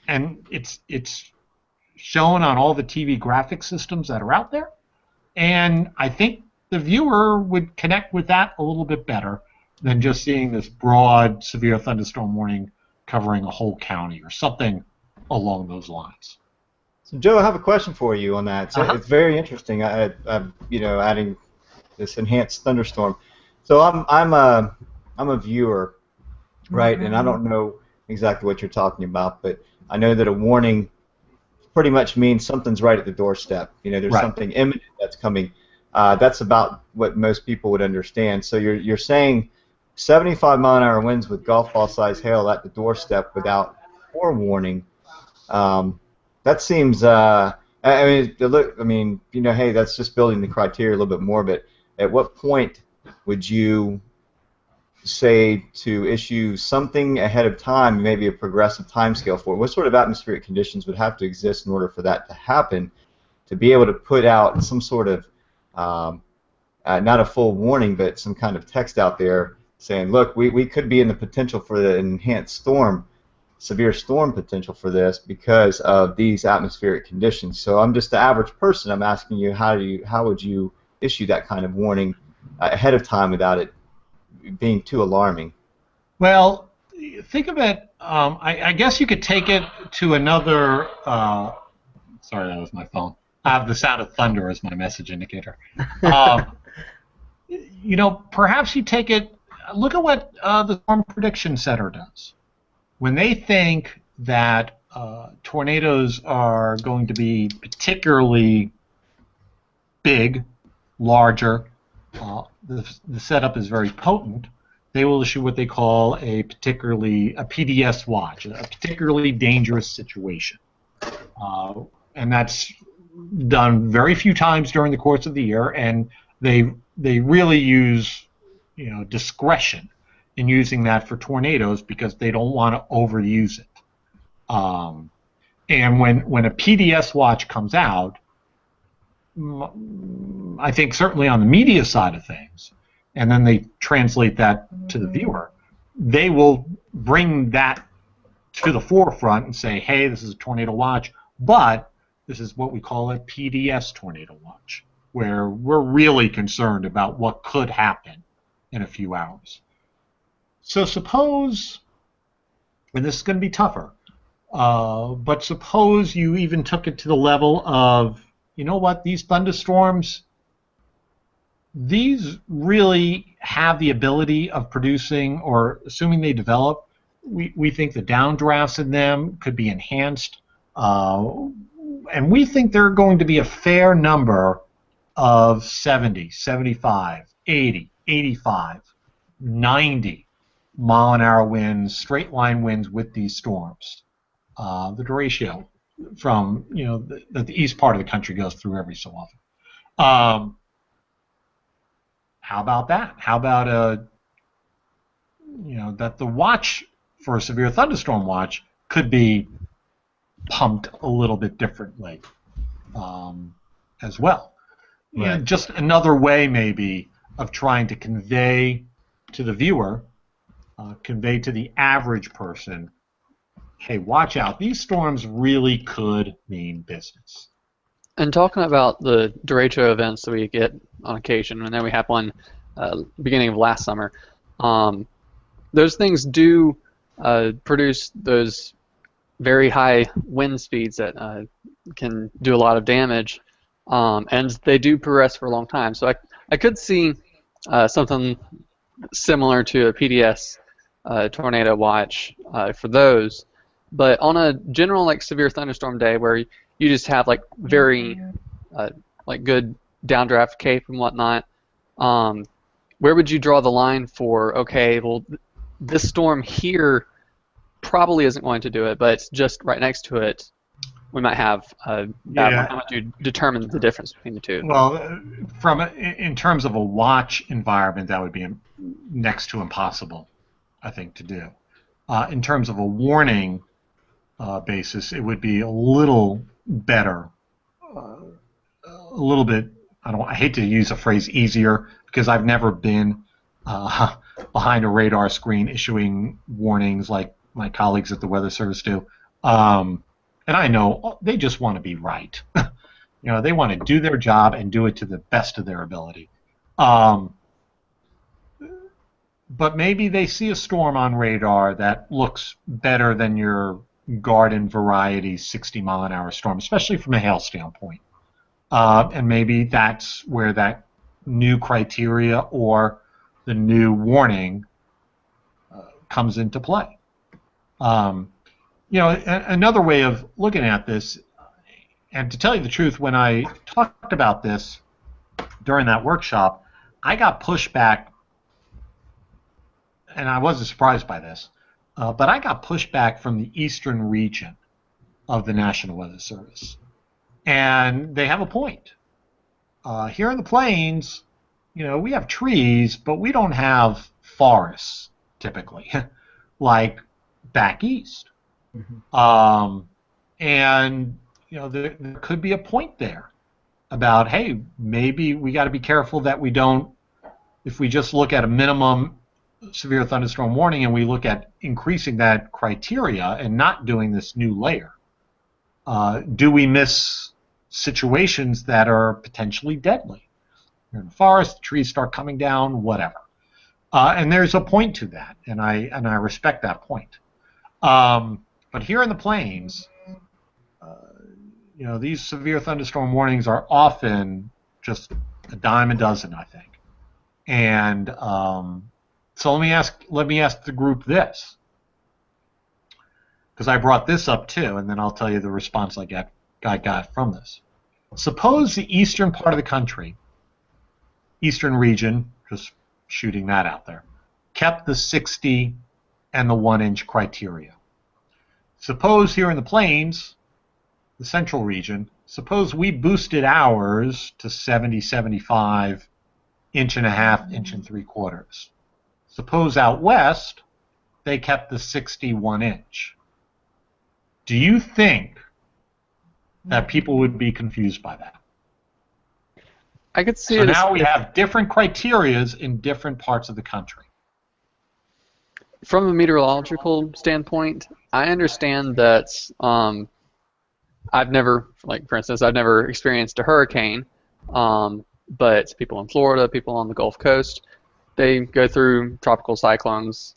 And it's shown on all the TV graphic systems that are out there, and I think the viewer would connect with that a little bit better than just seeing this broad severe thunderstorm warning covering a whole county or something along those lines. So Joe, I have a question for you on that. So it's very interesting. Adding this enhanced thunderstorm. So I'm a viewer, right? And I don't know exactly what you're talking about, but I know that a warning pretty much means something's right at the doorstep. There's something imminent that's coming. That's about what most people would understand. So you're saying 75-mile-an-hour winds with golf ball size hail at the doorstep without forewarning. That seems. Hey, that's just building the criteria a little bit more. But at what point would you say, to issue something ahead of time, maybe a progressive timescale for it? What sort of atmospheric conditions would have to exist in order for that to happen, to be able to put out some sort of, not a full warning, but some kind of text out there saying, look, we could be in the potential for the enhanced storm, severe storm potential for this because of these atmospheric conditions. So I'm just the average person. I'm asking you, how would you issue that kind of warning ahead of time without it being too alarming? Well, think of it. I guess you could take it to another. Sorry, that was my phone. I have the sound of thunder as my message indicator. Perhaps you take it. Look at what the Storm Prediction Center does. When they think that tornadoes are going to be particularly big, larger, the setup is very potent, they will issue what they call a PDS watch, a particularly dangerous situation. And that's done very few times during the course of the year, and they really use discretion in using that for tornadoes because they don't want to overuse it. And when a PDS watch comes out, I think certainly on the media side of things, and then they translate that to the viewer, they will bring that to the forefront and say, hey, this is a tornado watch, but this is what we call a PDS tornado watch, where we're really concerned about what could happen in a few hours. So suppose, and this is going to be tougher, but suppose you even took it to the level of, you know what, these thunderstorms, these really have the ability of producing, or assuming they develop, we think the downdrafts in them could be enhanced, and we think there are going to be a fair number of 70, 75, 80, 85, 90 mile-an-hour winds, straight line winds with these storms. The derecho from that the east part of the country goes through every so often. How about that? How about that the watch for a severe thunderstorm watch could be pumped a little bit differently as well. Right. Just another way maybe of trying to convey to the viewer, convey to the average person, hey, watch out, these storms really could mean business. And talking about the derecho events that we get on occasion, and then we had one beginning of last summer, those things do produce those very high wind speeds that can do a lot of damage, and they do progress for a long time. So I could see something similar to a PDS tornado watch for those, but on a general like severe thunderstorm day where you just have like very like good downdraft cape and whatnot, where would you draw the line for, okay, well, this storm here probably isn't going to do it, but it's just right next to it, we might have a bad one. How would you determine the difference between the two? Well, in terms of a watch environment, that would be next to impossible, I think, to do. In terms of a warning basis, it would be a little better, a little bit. I hate to use the phrase easier because I've never been behind a radar screen issuing warnings like my colleagues at the Weather Service do. And I know they just want to be right. They want to do their job and do it to the best of their ability. But maybe they see a storm on radar that looks better than your garden variety 60-mile-an-hour storm, especially from a hail standpoint. And maybe that's where that new criteria or the new warning comes into play. Another way of looking at this, and to tell you the truth, when I talked about this during that workshop, I got pushback, and I wasn't surprised by this, but I got pushback from the eastern region of the National Weather Service. And they have a point. Here in the plains, we have trees, but we don't have forests, typically, like back east. And there could be a point there about, hey, maybe we got to be careful that we don't, if we just look at a minimum severe thunderstorm warning and we look at increasing that criteria and not doing this new layer, do we miss situations that are potentially deadly? You're in the forest, the trees start coming down, whatever. And there's a point to that, and I respect that point. But here in the plains, these severe thunderstorm warnings are often just a dime a dozen, I think. And so let me ask the group this, because I brought this up too, and then I'll tell you the response I got from this. Suppose the eastern part of the country, eastern region, just shooting that out there, kept the 60 and the 1-inch criteria. Suppose here in the plains, the central region, suppose we boosted ours to 70, 75, inch and a half, inch and 3/4. Suppose out west, they kept the 61 inch. Do you think that people would be confused by that? I could see so it. So now we have different criterias in different parts of the country. From a meteorological standpoint, I understand that I've never, for instance, I've never experienced a hurricane, but people in Florida, people on the Gulf Coast, they go through tropical cyclones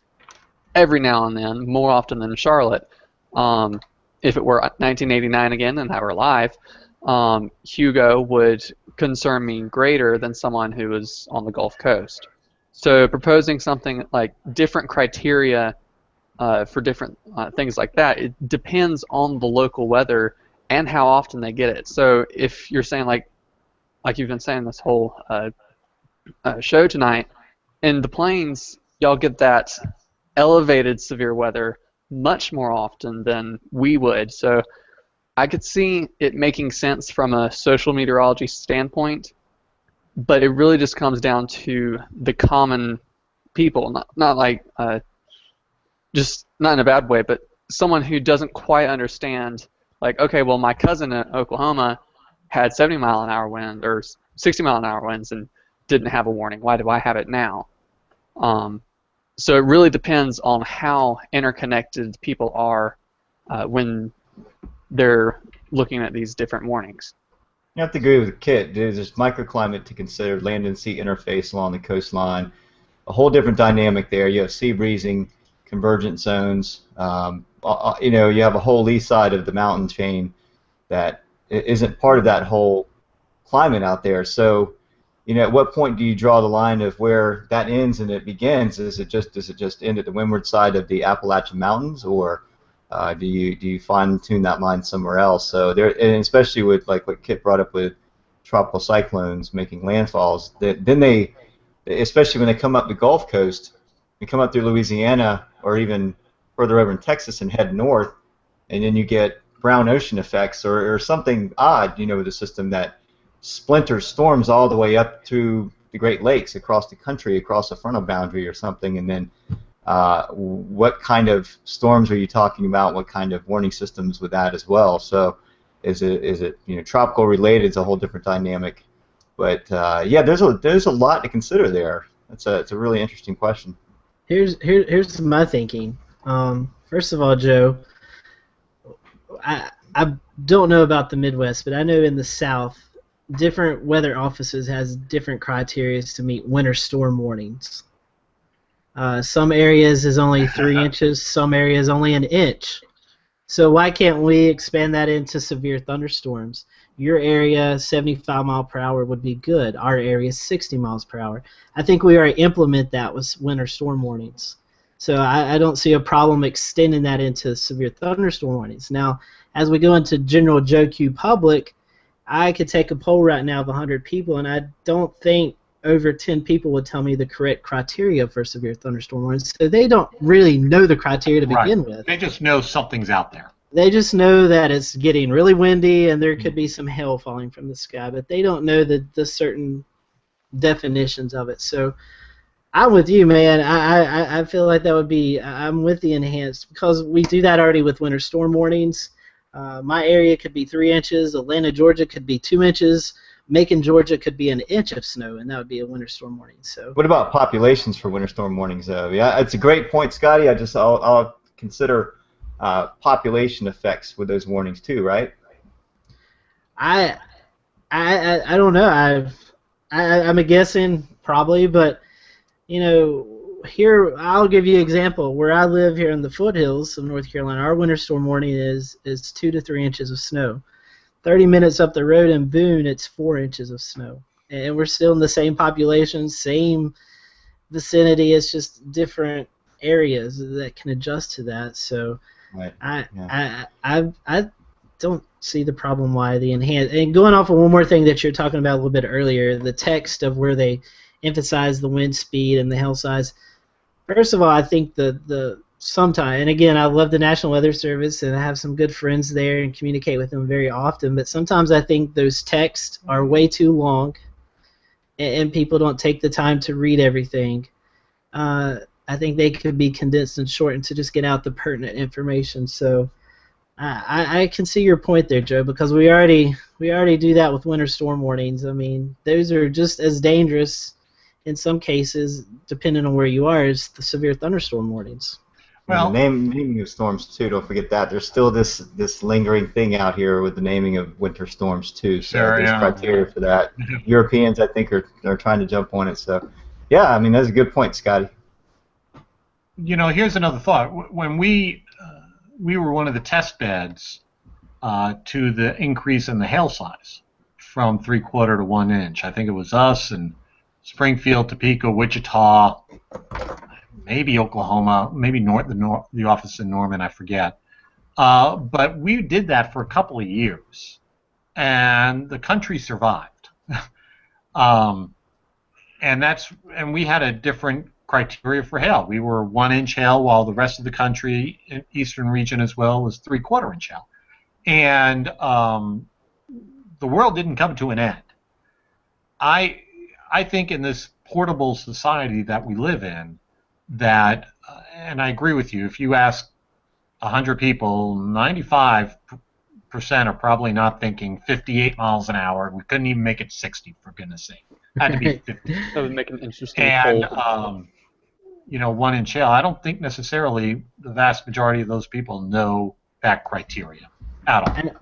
every now and then, more often than Charlotte. If it were 1989 again and I were alive, Hugo would concern me greater than someone who was on the Gulf Coast. So proposing something like different criteria for different things like that, it depends on the local weather and how often they get it. So if you're saying like you've been saying this whole show tonight, in the plains, y'all get that elevated severe weather much more often than we would. So I could see it making sense from a social meteorology standpoint, but it really just comes down to the common people, not like just not in a bad way, but someone who doesn't quite understand, like, okay, well, my cousin in Oklahoma had 70-mile-an-hour wind or 60-mile-an-hour winds and didn't have a warning. Why do I have it now? So it really depends on how interconnected people are when they're looking at these different warnings. You have to agree with Kit. There's microclimate to consider, land and sea interface along the coastline, a whole different dynamic there. You have sea breezing, convergent zones. You have a whole lee side of the mountain chain that isn't part of that whole climate out there. So, at what point do you draw the line of where that ends and it begins? Does it just end at the windward side of the Appalachian Mountains, or do you fine tune that line somewhere else? So there, and especially with like what Kit brought up with tropical cyclones making landfalls, then they, especially when they come up the Gulf Coast, they come up through Louisiana or even further over in Texas and head north, and then you get brown ocean effects or something odd, with the system that splinters storms all the way up to the Great Lakes across the country, across a frontal boundary or something, and then what kind of storms are you talking about? What kind of warning systems with that as well? So is it tropical related? It's a whole different dynamic. But yeah, there's a lot to consider there. It's a really interesting question. Here's my thinking. First of all, Joe, I don't know about the Midwest, but I know in the South, different weather offices has different criteria to meet winter storm warnings. Some areas is only 3 inches, some areas only an inch. So why can't we expand that into severe thunderstorms? Your area, 75 mile per hour would be good. Our area is 60 miles per hour. I think we already implement that with winter storm warnings. So I don't see a problem extending that into severe thunderstorm warnings. Now, as we go into general Joe Q public, I could take a poll right now of 100 people, and I don't think over 10 people would tell me the correct criteria for severe thunderstorm warnings. So they don't really know the criteria to begin with. They just know something's out there. They just know that it's getting really windy and there could be some hail falling from the sky, but they don't know the certain definitions of it. So I'm with you, man. I feel like that would be. I'm with the enhanced because we do that already with winter storm warnings. My area could be 3 inches. Atlanta, Georgia could be 2 inches. Macon, Georgia could be an inch of snow, and that would be a winter storm warning. So. What about populations for winter storm warnings, though? Yeah, it's a great point, Scotty. I'll consider population effects with those warnings too, right? I don't know. I'm a guessing probably, but here I'll give you an example. Where I live here in the foothills of North Carolina, our winter storm warning is 2 to 3 inches of snow. 30 minutes up the road in Boone, it's 4 inches of snow, and we're still in the same population, same vicinity. It's just different areas that can adjust to that. So, Right. I don't see the problem why the enhanced. And going off of one more thing that you're talking about a little bit earlier, the text of where they emphasize the wind speed and the hail size. First of all, I think sometimes, and again, I love the National Weather Service and I have some good friends there and communicate with them very often, but sometimes I think those texts are way too long and people don't take the time to read everything. I think they could be condensed and shortened to just get out the pertinent information. So I can see your point there, Joe, because we already do that with winter storm warnings. I mean, those are just as dangerous in some cases, depending on where you are, as the severe thunderstorm warnings. Well, the naming of storms too. Don't forget that there's still this lingering thing out here with the naming of winter storms too. So there's criteria for that. Europeans, I think, are trying to jump on it. So, yeah, I mean that's a good point, Scotty. Here's another thought. When we were one of the test beds to the increase in the hail size from 3/4 to 1 inch. I think it was us and Springfield, Topeka, Wichita, maybe Oklahoma, maybe the office in Norman, I forget. But we did that for a couple of years, and the country survived. And we had a different criteria for hail. We were 1 inch hail, while the rest of the country, eastern region as well, was 3/4 inch hail. And the world didn't come to an end. I think in this portable society that we live in, that, and I agree with you, if you ask 100 people, 95% are probably not thinking 58 miles an hour. We couldn't even make it 60, for goodness sake. It had to be 50. That would make an interesting And, poll. 1 inch hail, I don't think necessarily the vast majority of those people know that criteria at all. And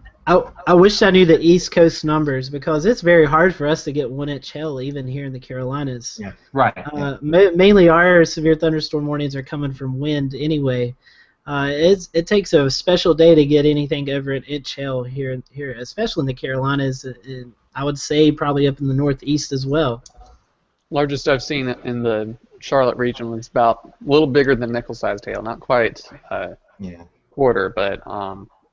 I wish I knew the East Coast numbers because it's very hard for us to get 1 inch hail even here in the Carolinas. Yeah. Right. Mainly our severe thunderstorm warnings are coming from wind anyway. It takes a special day to get anything over an inch hail here, especially in the Carolinas. And I would say probably up in the Northeast as well. Largest I've seen in the Charlotte region was about a little bigger than nickel-sized hail, not quite quarter, but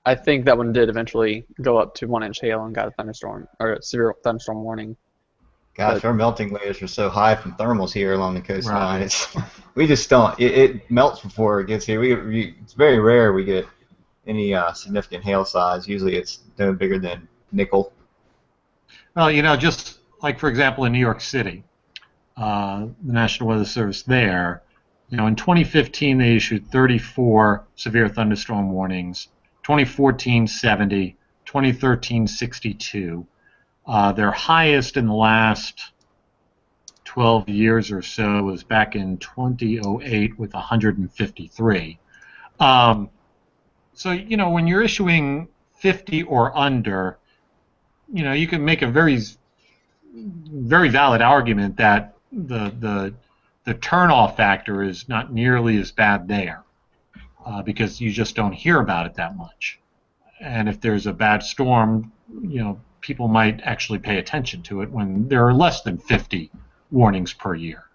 I think that one did eventually go up to 1 inch hail and got a thunderstorm or a severe thunderstorm warning. Gosh, our melting layers are so high from thermals here along the coastline. Right. We just don't. It melts before it gets here. It's very rare we get any significant hail size. Usually it's no bigger than nickel. Well, just like, for example, in New York City, the National Weather Service there, in 2015 they issued 34 severe thunderstorm warnings. 2014, 70. 2013, 62. Their highest in the last 12 years or so was back in 2008 with 153. So, when you're issuing 50 or under, you can make a very, very valid argument that the turn-off factor is not nearly as bad there because you just don't hear about it that much. And if there's a bad storm, people might actually pay attention to it when there are less than 50 warnings per year.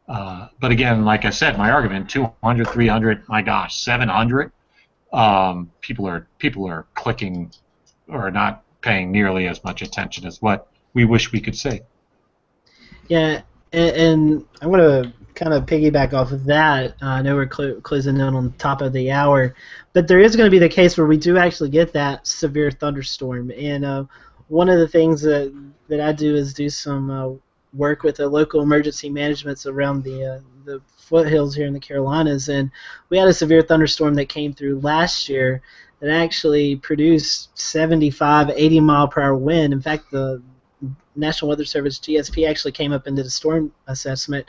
But again, like I said, my argument, 200, 300, my gosh, 700, people are clicking or not paying nearly as much attention as what we wish we could see. Yeah, and I want to kind of piggyback off of that. I know we're closing in on the top of the hour, but there is going to be the case where we do actually get that severe thunderstorm. And one of the things that I do is do some work with the local emergency managements around the foothills here in the Carolinas, and we had a severe thunderstorm that came through last year that actually produced 75, 80 mile per hour wind. In fact, the National Weather Service GSP actually came up and did a storm assessment,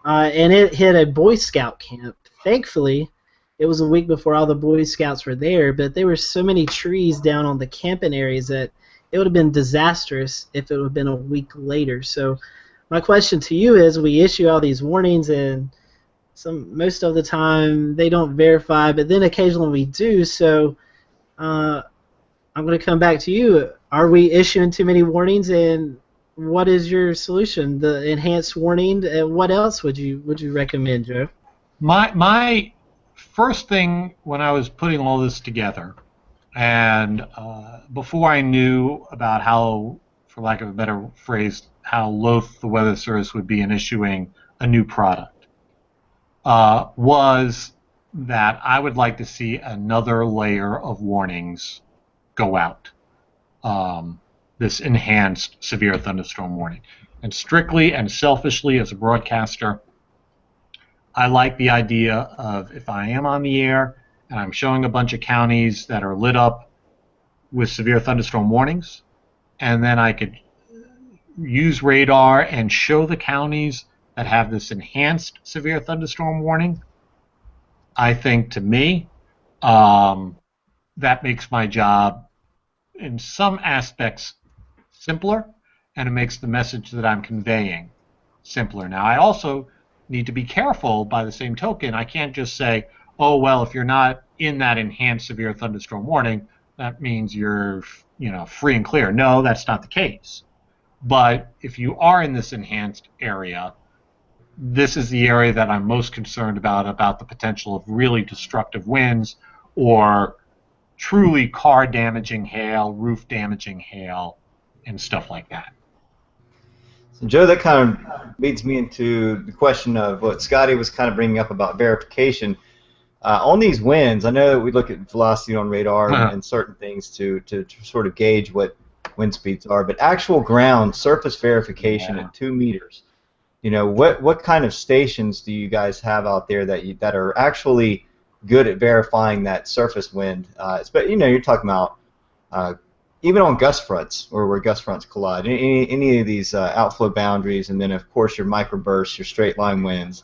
and it hit a Boy Scout camp. Thankfully, it was a week before all the Boy Scouts were there, but there were so many trees down on the camping areas that it would have been disastrous if it would have been a week later. So my question to you is, we issue all these warnings, and most of the time they don't verify, but then occasionally we do. So I'm going to come back to you. Are we issuing too many warnings, and what is your solution? The enhanced warning, and what else would you recommend, Joe? My first thing when I was putting all this together, and before I knew about how, for lack of a better phrase, how loath the Weather Service would be in issuing a new product, was that I would like to see another layer of warnings go out. This enhanced severe thunderstorm warning. And strictly and selfishly as a broadcaster, I like the idea of, if I am on the air and I'm showing a bunch of counties that are lit up with severe thunderstorm warnings, and then I could use radar and show the counties that have this enhanced severe thunderstorm warning, I think, to me, that makes my job in some aspects simpler, and it makes the message that I'm conveying simpler. Now, I also need to be careful, by the same token. I can't just say, oh, well, if you're not in that enhanced severe thunderstorm warning, that means you're, free and clear. No, that's not the case. But if you are in this enhanced area, this is the area that I'm most concerned about the potential of really destructive winds or truly car-damaging hail, roof-damaging hail, and stuff like that. So, Joe, that kind of leads me into the question of what Scotty was kind of bringing up about verification. On these winds, I know we look at velocity on radar and certain things to sort of gauge what wind speeds are, but actual ground surface verification at 2 meters, what kind of stations do you guys have out there that are actually good at verifying that surface wind? But you're talking about even on gust fronts, or where gust fronts collide, any of these outflow boundaries, and then of course your microbursts, your straight line winds.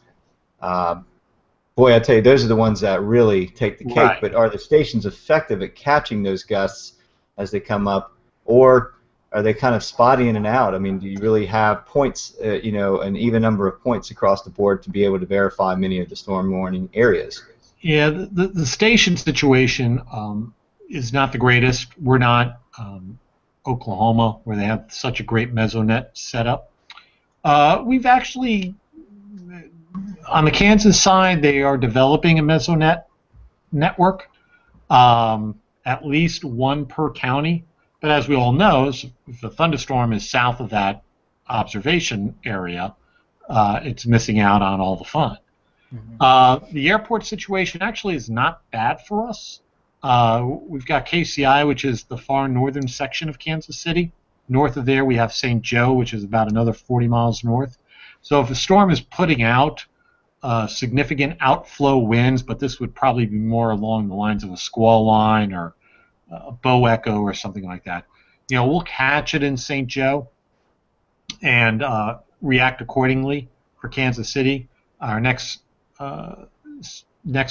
Boy, I tell you, those are the ones that really take the cake. Right. But are the stations effective at catching those gusts as they come up, or are they kind of spotty in and out? I mean, do you really have points, an even number of points across the board to be able to verify many of the storm warning areas? Yeah, the station situation is not the greatest. We're not Oklahoma, where they have such a great mesonet setup. We've actually, on the Kansas side, they are developing a mesonet network, at least one per county. But as we all know, if the thunderstorm is south of that observation area, it's missing out on all the fun. Mm-hmm. The airport situation actually is not bad for us. We've got KCI, which is the far northern section of Kansas City. North of there, we have St. Joe, which is about another 40 miles north. So if a storm is putting out significant outflow winds, but this would probably be more along the lines of a squall line or a bow echo or something like that, we'll catch it in St. Joe and react accordingly for Kansas City. Our next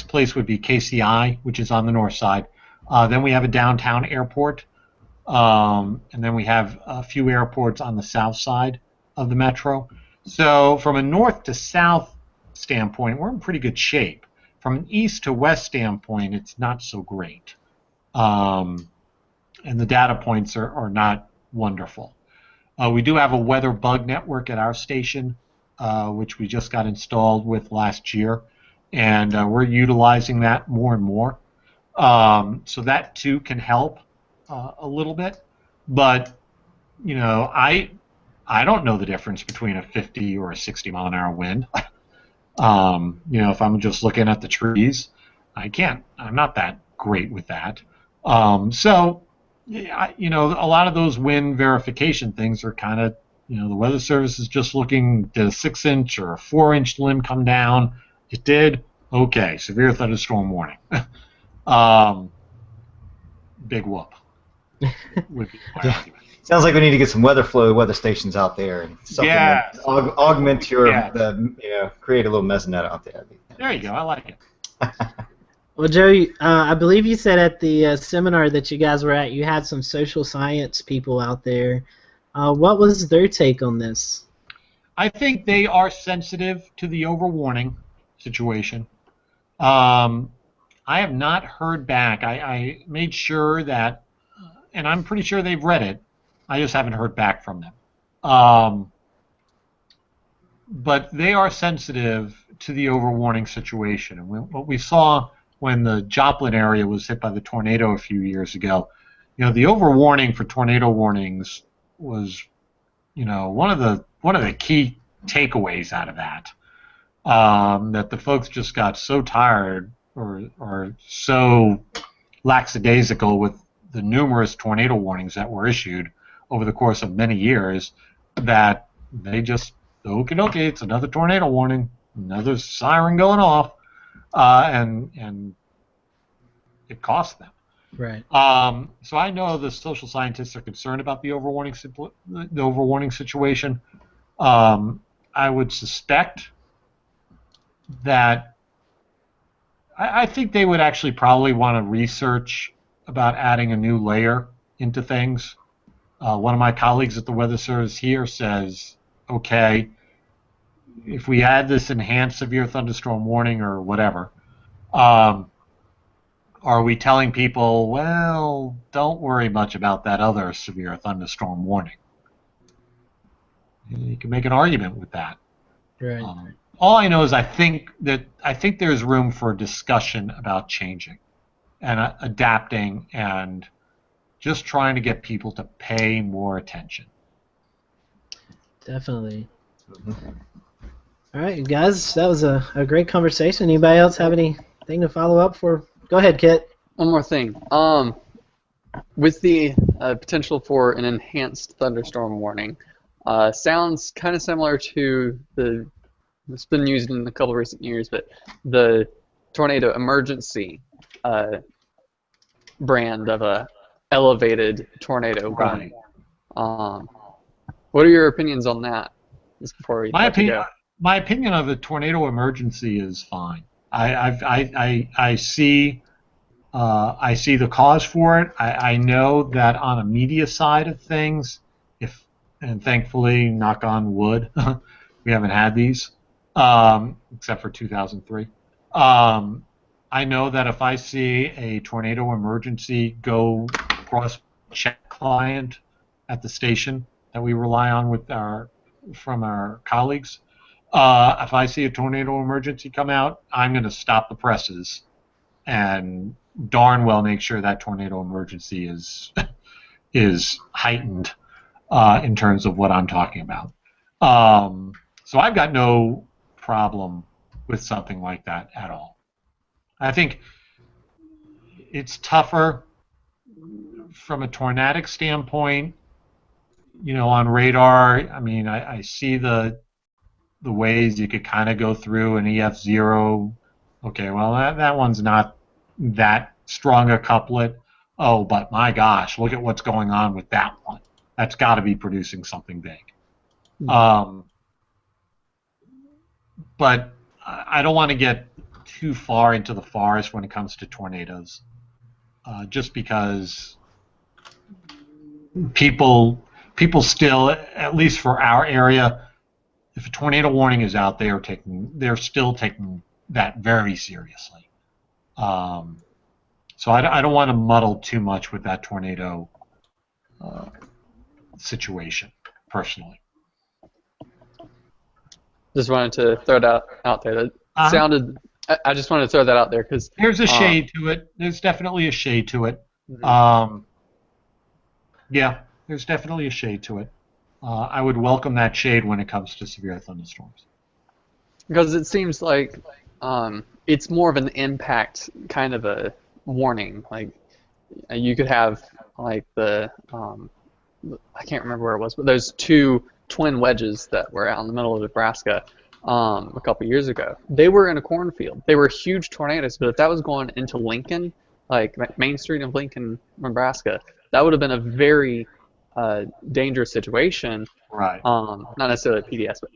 place would be KCI, which is on the north side. Then we have a downtown airport, and then we have a few airports on the south side of the metro. So from a north to south standpoint, we're in pretty good shape. From an east to west standpoint, it's not so great. And the data points are not wonderful. We do have a weather bug network at our station, which we just got installed with last year, and we're utilizing that more and more. So that too can help a little bit, but I don't know the difference between a 50 or a 60 mile an hour wind. If I'm just looking at the trees, I'm not that great with that. So a lot of those wind verification things are kind of the Weather Service is just looking, did a 6-inch or a 4-inch limb come down? It did. Okay, severe thunderstorm warning. Big whoop. Would be my argument. Sounds like we need to get some weather stations out there and supplement, augment create a little mesonet out there. There you go. I like it. Well, Joe, I believe you said at the seminar that you guys were at, you had some social science people out there. What was their take on this? I think they are sensitive to the overwarning situation. I have not heard back. I made sure that, and I'm pretty sure they've read it. I just haven't heard back from them. But they are sensitive to the overwarning situation. And what we saw when the Joplin area was hit by the tornado a few years ago, the overwarning for tornado warnings was, one of the key takeaways out of that. That the folks just got so tired or so lackadaisical with the numerous tornado warnings that were issued over the course of many years that they just, okay, it's another tornado warning, another siren going off, and it cost them. Right. So I know the social scientists are concerned about the overwarning situation. I would suspect that I think they would actually probably want to research about adding a new layer into things. One of my colleagues at the Weather Service here says, okay, if we add this enhanced severe thunderstorm warning or whatever, are we telling people, well, don't worry much about that other severe thunderstorm warning? You can make an argument with that. Right. All I know is I think there's room for discussion about changing and adapting and just trying to get people to pay more attention. Definitely. All right, guys, that was a great conversation. Anybody else have anything to follow up for? Go ahead, Kit. One more thing. With the potential for an enhanced thunderstorm warning, sounds kind of similar to it's been used in a couple recent years, but the tornado emergency brand of a elevated tornado warning. What are your opinions on that? Just before we my opinion of a tornado emergency is fine. I see the cause for it. I know that on a media side of things, and thankfully, knock on wood, we haven't had these, except for 2003. I know that if I see a tornado emergency go across check client at the station that we rely on from our colleagues, if I see a tornado emergency come out, I'm going to stop the presses and darn well make sure that tornado emergency is heightened in terms of what I'm talking about. So I've got no problem with something like that at all. I think it's tougher from a tornadic standpoint, on radar. I mean, I see the ways you could kind of go through an EF0. Okay, well, that one's not that strong a couplet. Oh, but my gosh, look at what's going on with that one. That's got to be producing something big. But I don't want to get too far into the forest when it comes to tornadoes, just because people still, at least for our area, if a tornado warning is out, they're still taking that very seriously. So I don't want to muddle too much with that tornado situation, personally. Just wanted to throw that out there. That sounded. I just wanted to throw that out there because there's a shade to it. There's definitely a shade to it. Yeah, there's definitely a shade to it. I would welcome that shade when it comes to severe thunderstorms. Because it seems like it's more of an impact kind of a warning. Like you could have like I can't remember where it was, but there's two twin wedges that were out in the middle of Nebraska a couple years ago. They were in a cornfield. They were huge tornadoes, but if that was going into Lincoln, like Main Street of Lincoln, Nebraska, that would have been a very dangerous situation. Right. Not necessarily a PDS, but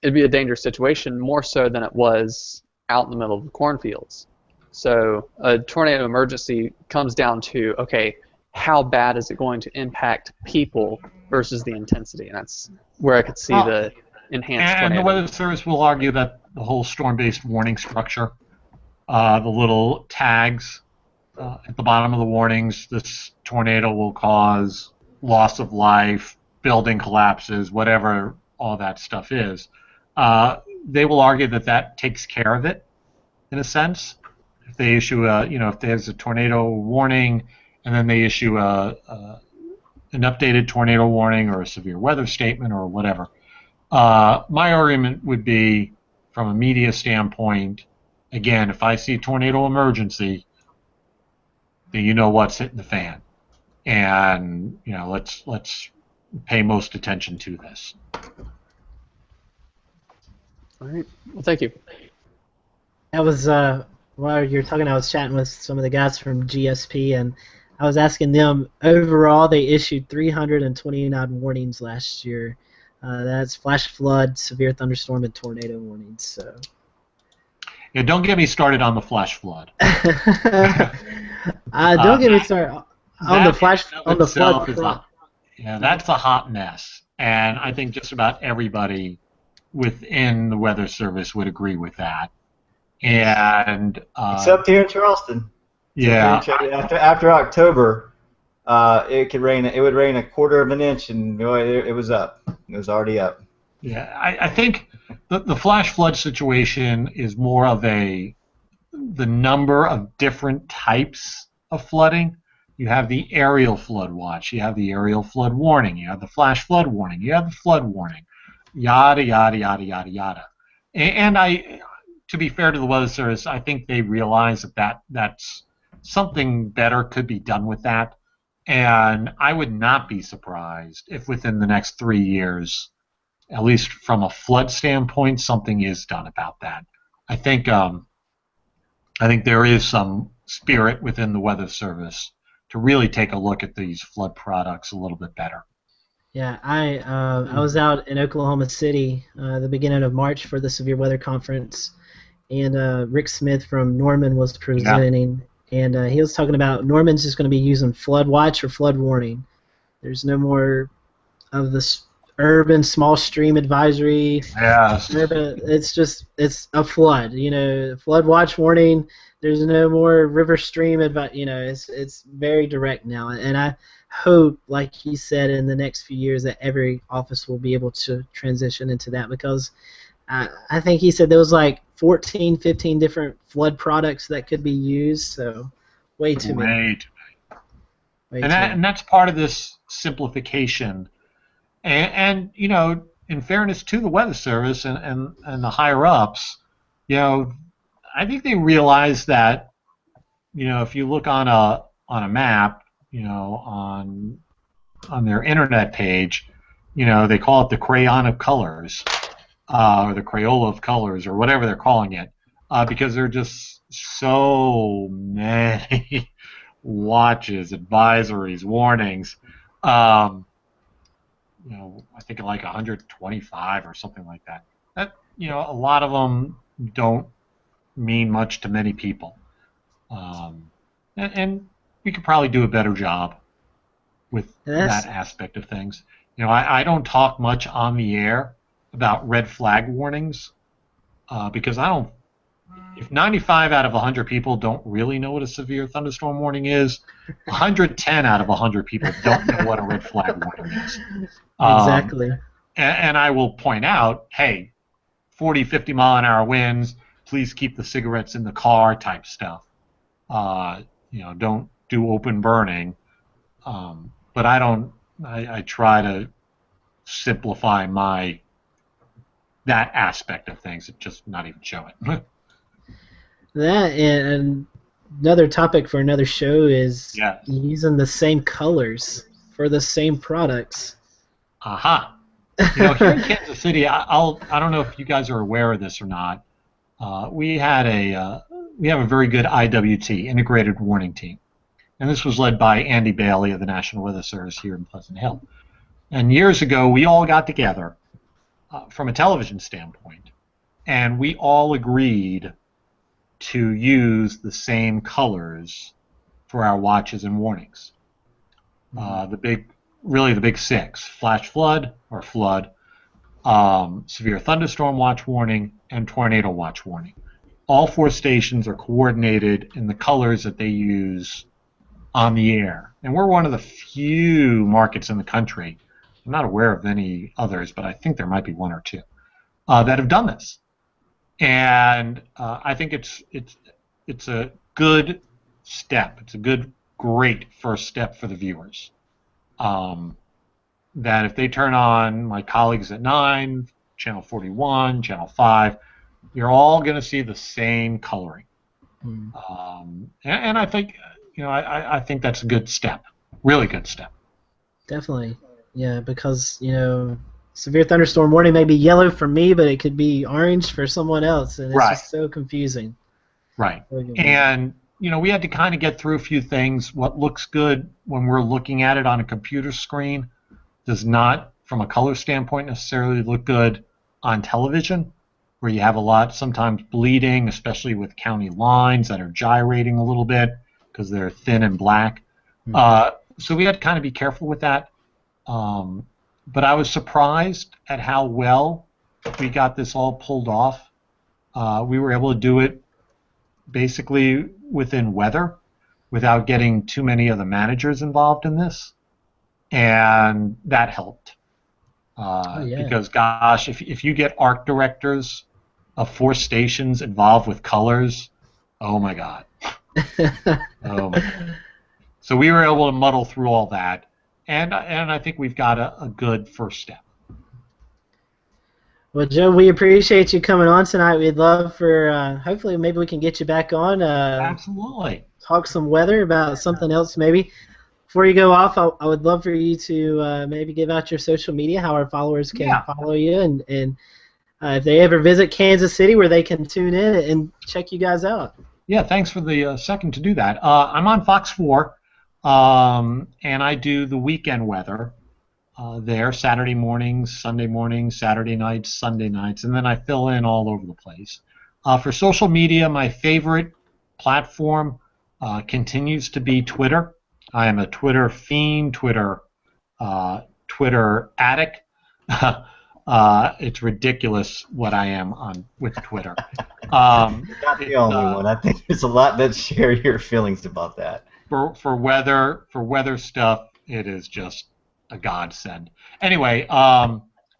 it'd be a dangerous situation more so than it was out in the middle of the cornfields. So a tornado emergency comes down to, okay, how bad is it going to impact people versus the intensity? And that's where I could see the enhanced tornado. And the Weather Service will argue that the whole storm-based warning structure, the little tags at the bottom of the warnings, this tornado will cause loss of life, building collapses, whatever all that stuff is. They will argue that that takes care of it, in a sense. If they issue if there's a tornado warning, and then they issue an updated tornado warning or a severe weather statement or whatever. My argument would be, from a media standpoint, again, if I see a tornado emergency, then you know what's hitting the fan, and let's pay most attention to this. All right. Well, thank you. That was while you were talking, I was chatting with some of the guys from GSP, and I was asking them, overall, they issued 329 warnings last year. That's flash flood, severe thunderstorm, and tornado warnings. So. Yeah, don't get me started on the flash flood. Don't get me started on the flood. Yeah, that's a hot mess, and I think just about everybody within the Weather Service would agree with that. And except here in Charleston. Yeah. After October, it would rain a quarter of an inch, and it was up. It was already up. Yeah, I think the flash flood situation is more of the number of different types of flooding. You have the aerial flood watch, you have the aerial flood warning, you have the flash flood warning, you have the flood warning, yada yada yada yada yada. And to be fair to the Weather Service, I think they realize that's something better could be done with that. And I would not be surprised if within the next 3 years, at least from a flood standpoint, something is done about that. I think there is some spirit within the Weather Service to really take a look at these flood products a little bit better. Yeah, I was out in Oklahoma City the beginning of March for the Severe Weather Conference, and Rick Smith from Norman was presenting, and he was talking about Norman's just going to be using flood watch or flood warning. There's no more of this urban small stream advisory. Yes. It's a flood. Flood watch warning. There's no more river stream advice. It's very direct now, and I hope, like he said, in the next few years that every office will be able to transition into that, because I think he said there was like 14, 15 different flood products that could be used, so way too many. And that's part of this simplification. And in fairness to the Weather Service and the higher ups, I think they realize that, if you look on a map, on their internet page, they call it the crayon of colors, or the Crayola of colors, or whatever they're calling it, because there are just so many watches, advisories, warnings. I think like 125 or something like that. That a lot of them don't mean much to many people, and we could probably do a better job with that aspect of things. I don't talk much on the air about red flag warnings because if 95 out of 100 people don't really know what a severe thunderstorm warning is, 110 out of 100 people don't know what a red flag warning is. Exactly. And I will point out, hey, 40, 50 mile an hour winds, please keep the cigarettes in the car type stuff. Don't do open burning. But I try to simplify that aspect of things and just not even show it. That and another topic for another show is using the same colors for the same products. Aha. Here in Kansas City, I don't know if you guys are aware of this or not. We have a very good IWT, Integrated Warning Team, and this was led by Andy Bailey of the National Weather Service here in Pleasant Hill. And years ago, we all got together from a television standpoint, and we all agreed to use the same colors for our watches and warnings. The big six: flash flood or flood, severe thunderstorm watch warning, and tornado watch warning. All 4 stations are coordinated in the colors that they use on the air. And we're one of the few markets in the country, I'm not aware of any others, but I think there might be 1 or 2, that have done this. And I think it's a good step. It's a great first step for the viewers. That if they turn on my colleagues at 9, Channel 41, Channel 5, you're all going to see the same coloring. And I think, I think that's a good step, really good step. Definitely, yeah, because severe thunderstorm warning may be yellow for me, but it could be orange for someone else, and it's just so confusing. Right. And we had to kind of get through a few things. What looks good when we're looking at it on a computer screen does not, from a color standpoint, necessarily look good on television, where you have a lot, sometimes bleeding, especially with county lines that are gyrating a little bit because they're thin and black. So we had to kind of be careful with that. But I was surprised at how well we got this all pulled off. We were able to do it basically within weather without getting too many of the managers involved in this. And that helped. Because, gosh, if you get art directors of 4 stations involved with colors, oh my God. Oh my God. So we were able to muddle through all that, and I think we've got a good first step. Well, Joe, we appreciate you coming on tonight. We'd love for, hopefully, maybe we can get you back on. Absolutely. Talk some weather about something else, maybe. Before you go off, I would love for you to maybe give out your social media, how our followers can follow you, and if they ever visit Kansas City, where they can tune in and check you guys out. Yeah, thanks for the second to do that. I'm on Fox 4, and I do the weekend weather there, Saturday mornings, Sunday mornings, Saturday nights, Sunday nights, and then I fill in all over the place. For social media, my favorite platform continues to be Twitter. I am a Twitter fiend, Twitter addict. It's ridiculous what I am on with Twitter. You're not the only one. I think there's a lot that share your feelings about that. For weather stuff, it is just a godsend. Anyway,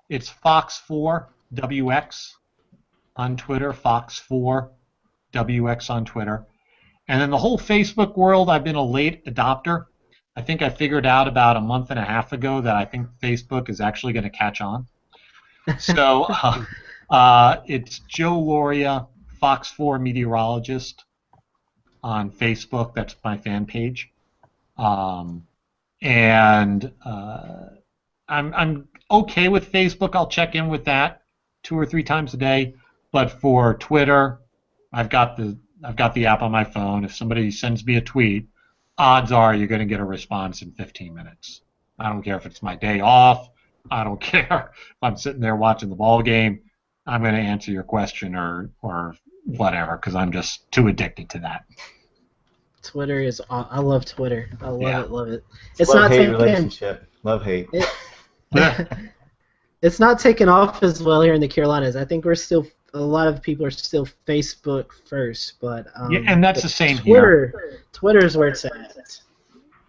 it's Fox4WX on Twitter, Fox4WX on Twitter. And then the whole Facebook world, I've been a late adopter. I think I figured out about a month and a half ago that I think Facebook is actually going to catch on. So it's Joe Lauria, Fox 4 meteorologist on Facebook. That's my fan page. I'm okay with Facebook. I'll check in with that 2 or 3 times a day. But for Twitter, I've got the app on my phone. If somebody sends me a tweet, odds are you're going to get a response in 15 minutes. I don't care if it's my day off. I don't care if I'm sitting there watching the ball game. I'm going to answer your question or whatever because I'm just too addicted to that. Twitter is. I love Twitter. I love it. It's not love-hate relationship. Love-hate. It's not taken off as well here in the Carolinas. I think a lot of people are still Facebook first, but and that's the same here. here. Twitter's where it's at.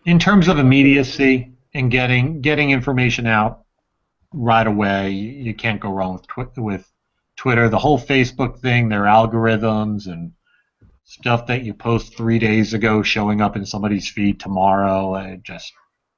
In terms of immediacy and getting information out right away, you can't go wrong with Twitter. The whole Facebook thing, their algorithms and stuff that you post 3 days ago showing up in somebody's feed tomorrow, it just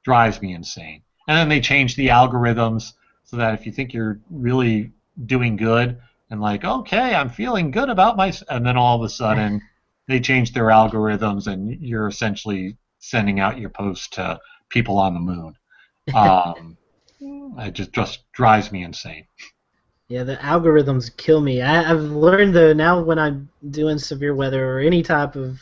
drives me insane. And then they change the algorithms so that if you think you're really doing good and like, okay, I'm feeling good about and then all of a sudden they change their algorithms and you're essentially sending out your post to people on the moon. it just drives me insane. Yeah, the algorithms kill me. I've learned though now when I'm doing severe weather or any type of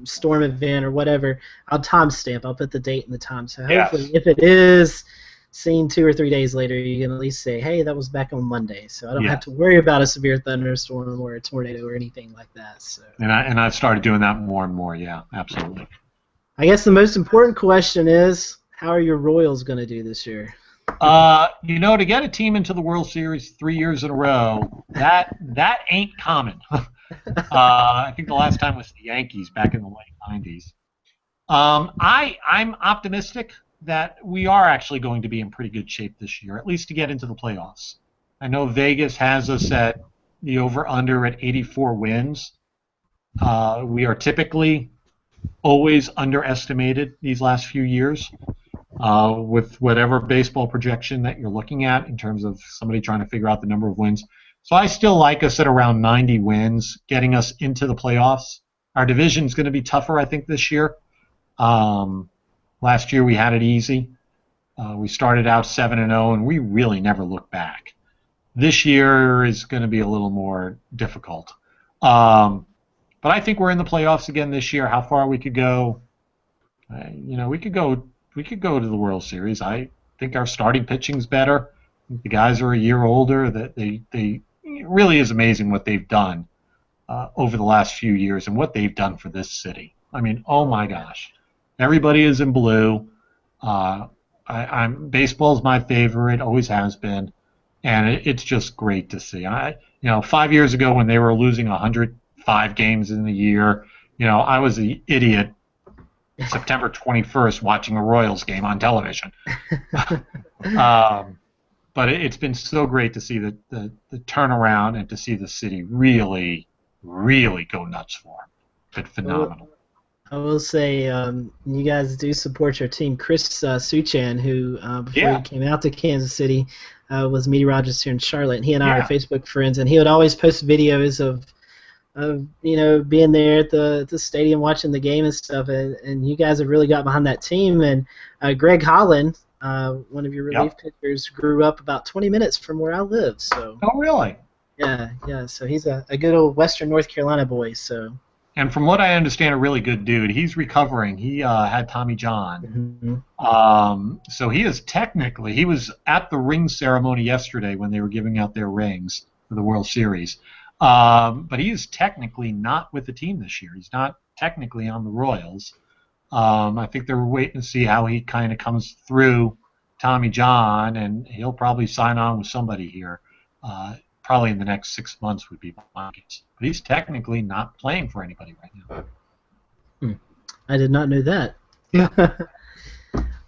storm event or whatever, I'll timestamp. I'll put the date and the time. So hopefully, Yes. if it is seen 2 or 3 days later, you can at least say, "Hey, that was back on Monday," so I don't have Yes. to worry about a severe thunderstorm or a tornado or anything like that. So And I've started doing that more and more. Yeah, absolutely. I guess the most important question is, how are your Royals going to do this year? To get a team into the World Series 3 years in a row, that ain't common. I think the last time was the Yankees back in the late '90s. I'm optimistic that we are actually going to be in pretty good shape this year, at least to get into the playoffs. I know Vegas has us at the over/under at 84 wins. We are typically always underestimated these last few years. With whatever baseball projection that you're looking at in terms of somebody trying to figure out the number of wins. So I still like us at around 90 wins, getting us into the playoffs. Our division's going to be tougher, I think, this year. Last year we had it easy. We started out 7-0, and we really never looked back. This year is going to be a little more difficult. But I think we're in the playoffs again this year. How far we could go, we could go. We could go to the World Series. I think our starting pitching's better. The guys are a year older. That it really is amazing what they've done over the last few years and what they've done for this city. I mean, oh my gosh, everybody is in blue. Baseball's my favorite, always has been, and it's just great to see. 5 years ago when they were losing 105 games in the year, I was the idiot. September 21st watching a Royals game on television. But it's been so great to see the turnaround and to see the city really, really go nuts for him. It's been phenomenal. I will say you guys do support your team. Chris Suchan, who before he came out to Kansas City, was meteorologist here in Charlotte. And he and I are Facebook friends, and he would always post videos of being there at the stadium watching the game and stuff, and you guys have really got behind that team. And Greg Holland, one of your relief pitchers, grew up about 20 minutes from where I live. So. Oh, really? Yeah. So he's a good old Western North Carolina boy. So. And from what I understand, a really good dude. He's recovering. He had Tommy John. Mm-hmm. So he was at the ring ceremony yesterday when they were giving out their rings for the World Series. But he is technically not with the team this year. He's not technically on the Royals. I think they're waiting to see how he kind of comes through Tommy John, and he'll probably sign on with somebody here. Probably in the next 6 months would be my guess. But he's technically not playing for anybody right now. I did not know that.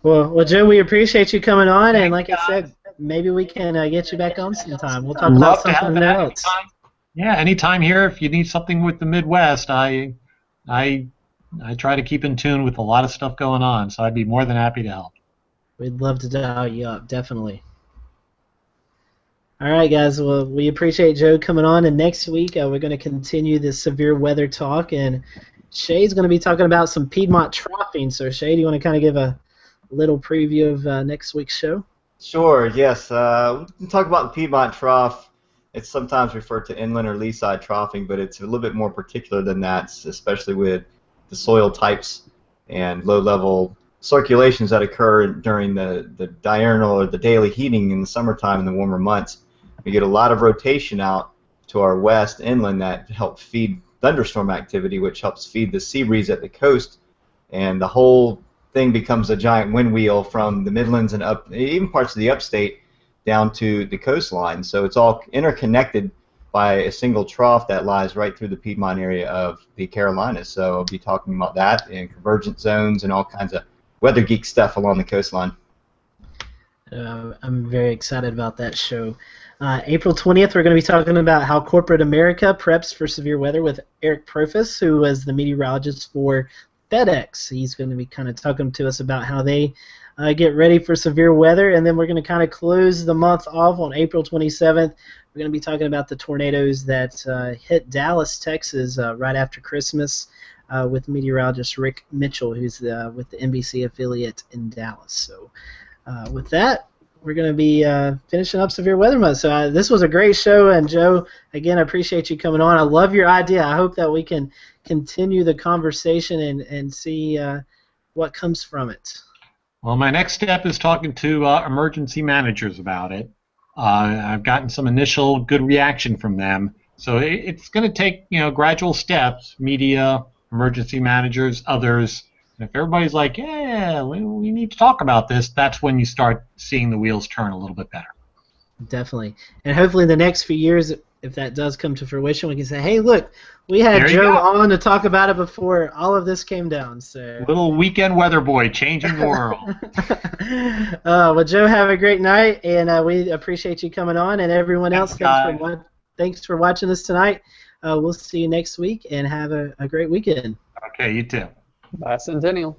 Well, Joe, we appreciate you coming on, and like I said, maybe we can get you back on sometime. We'll talk about something else. Yeah, anytime here. If you need something with the Midwest, I try to keep in tune with a lot of stuff going on, so I'd be more than happy to help. We'd love to dial you up, definitely. All right, guys. Well, we appreciate Joe coming on, and next week we're going to continue this severe weather talk, and Shay's going to be talking about some Piedmont troughing. So, Shay, do you want to kind of give a little preview of next week's show? Sure, yes. We can talk about the Piedmont Trough. It's sometimes referred to inland or lee-side troughing, but it's a little bit more particular than that, especially with the soil types and low-level circulations that occur during the diurnal or the daily heating in the summertime in the warmer months. We get a lot of rotation out to our west inland that help feed thunderstorm activity, which helps feed the sea breeze at the coast, and the whole thing becomes a giant wind wheel from the Midlands and up, even parts of the upstate, down to the coastline. So it's all interconnected by a single trough that lies right through the Piedmont area of the Carolinas. So I'll be talking about that and convergent zones and all kinds of weather geek stuff along the coastline. I'm very excited about that show. April 20th, we're going to be talking about how corporate America preps for severe weather with Eric Profis, who was the meteorologist for FedEx. He's going to be kind of talking to us about how they get ready for severe weather, and then we're going to kind of close the month off on April 27th. We're going to be talking about the tornadoes that hit Dallas, Texas right after Christmas with meteorologist Rick Mitchell, who's with the NBC affiliate in Dallas. So with that, we're going to be finishing up Severe Weather Month. So this was a great show, and Joe, again, I appreciate you coming on. I love your idea. I hope that we can continue the conversation and see what comes from it. Well, my next step is talking to emergency managers about it. I've gotten some initial good reaction from them. So it's going to take gradual steps, media, emergency managers, others. And if everybody's like, yeah, we need to talk about this, that's when you start seeing the wheels turn a little bit better. Definitely. And hopefully in the next few years, if that does come to fruition, we can say, hey, look, we had Joe on to talk about it before all of this came down. So little weekend weather boy changing the world. Well, Joe, have a great night, and we appreciate you coming on. And everyone else, thanks for watching us tonight. We'll see you next week, and have a great weekend. Okay, you too. Bye, Centennial.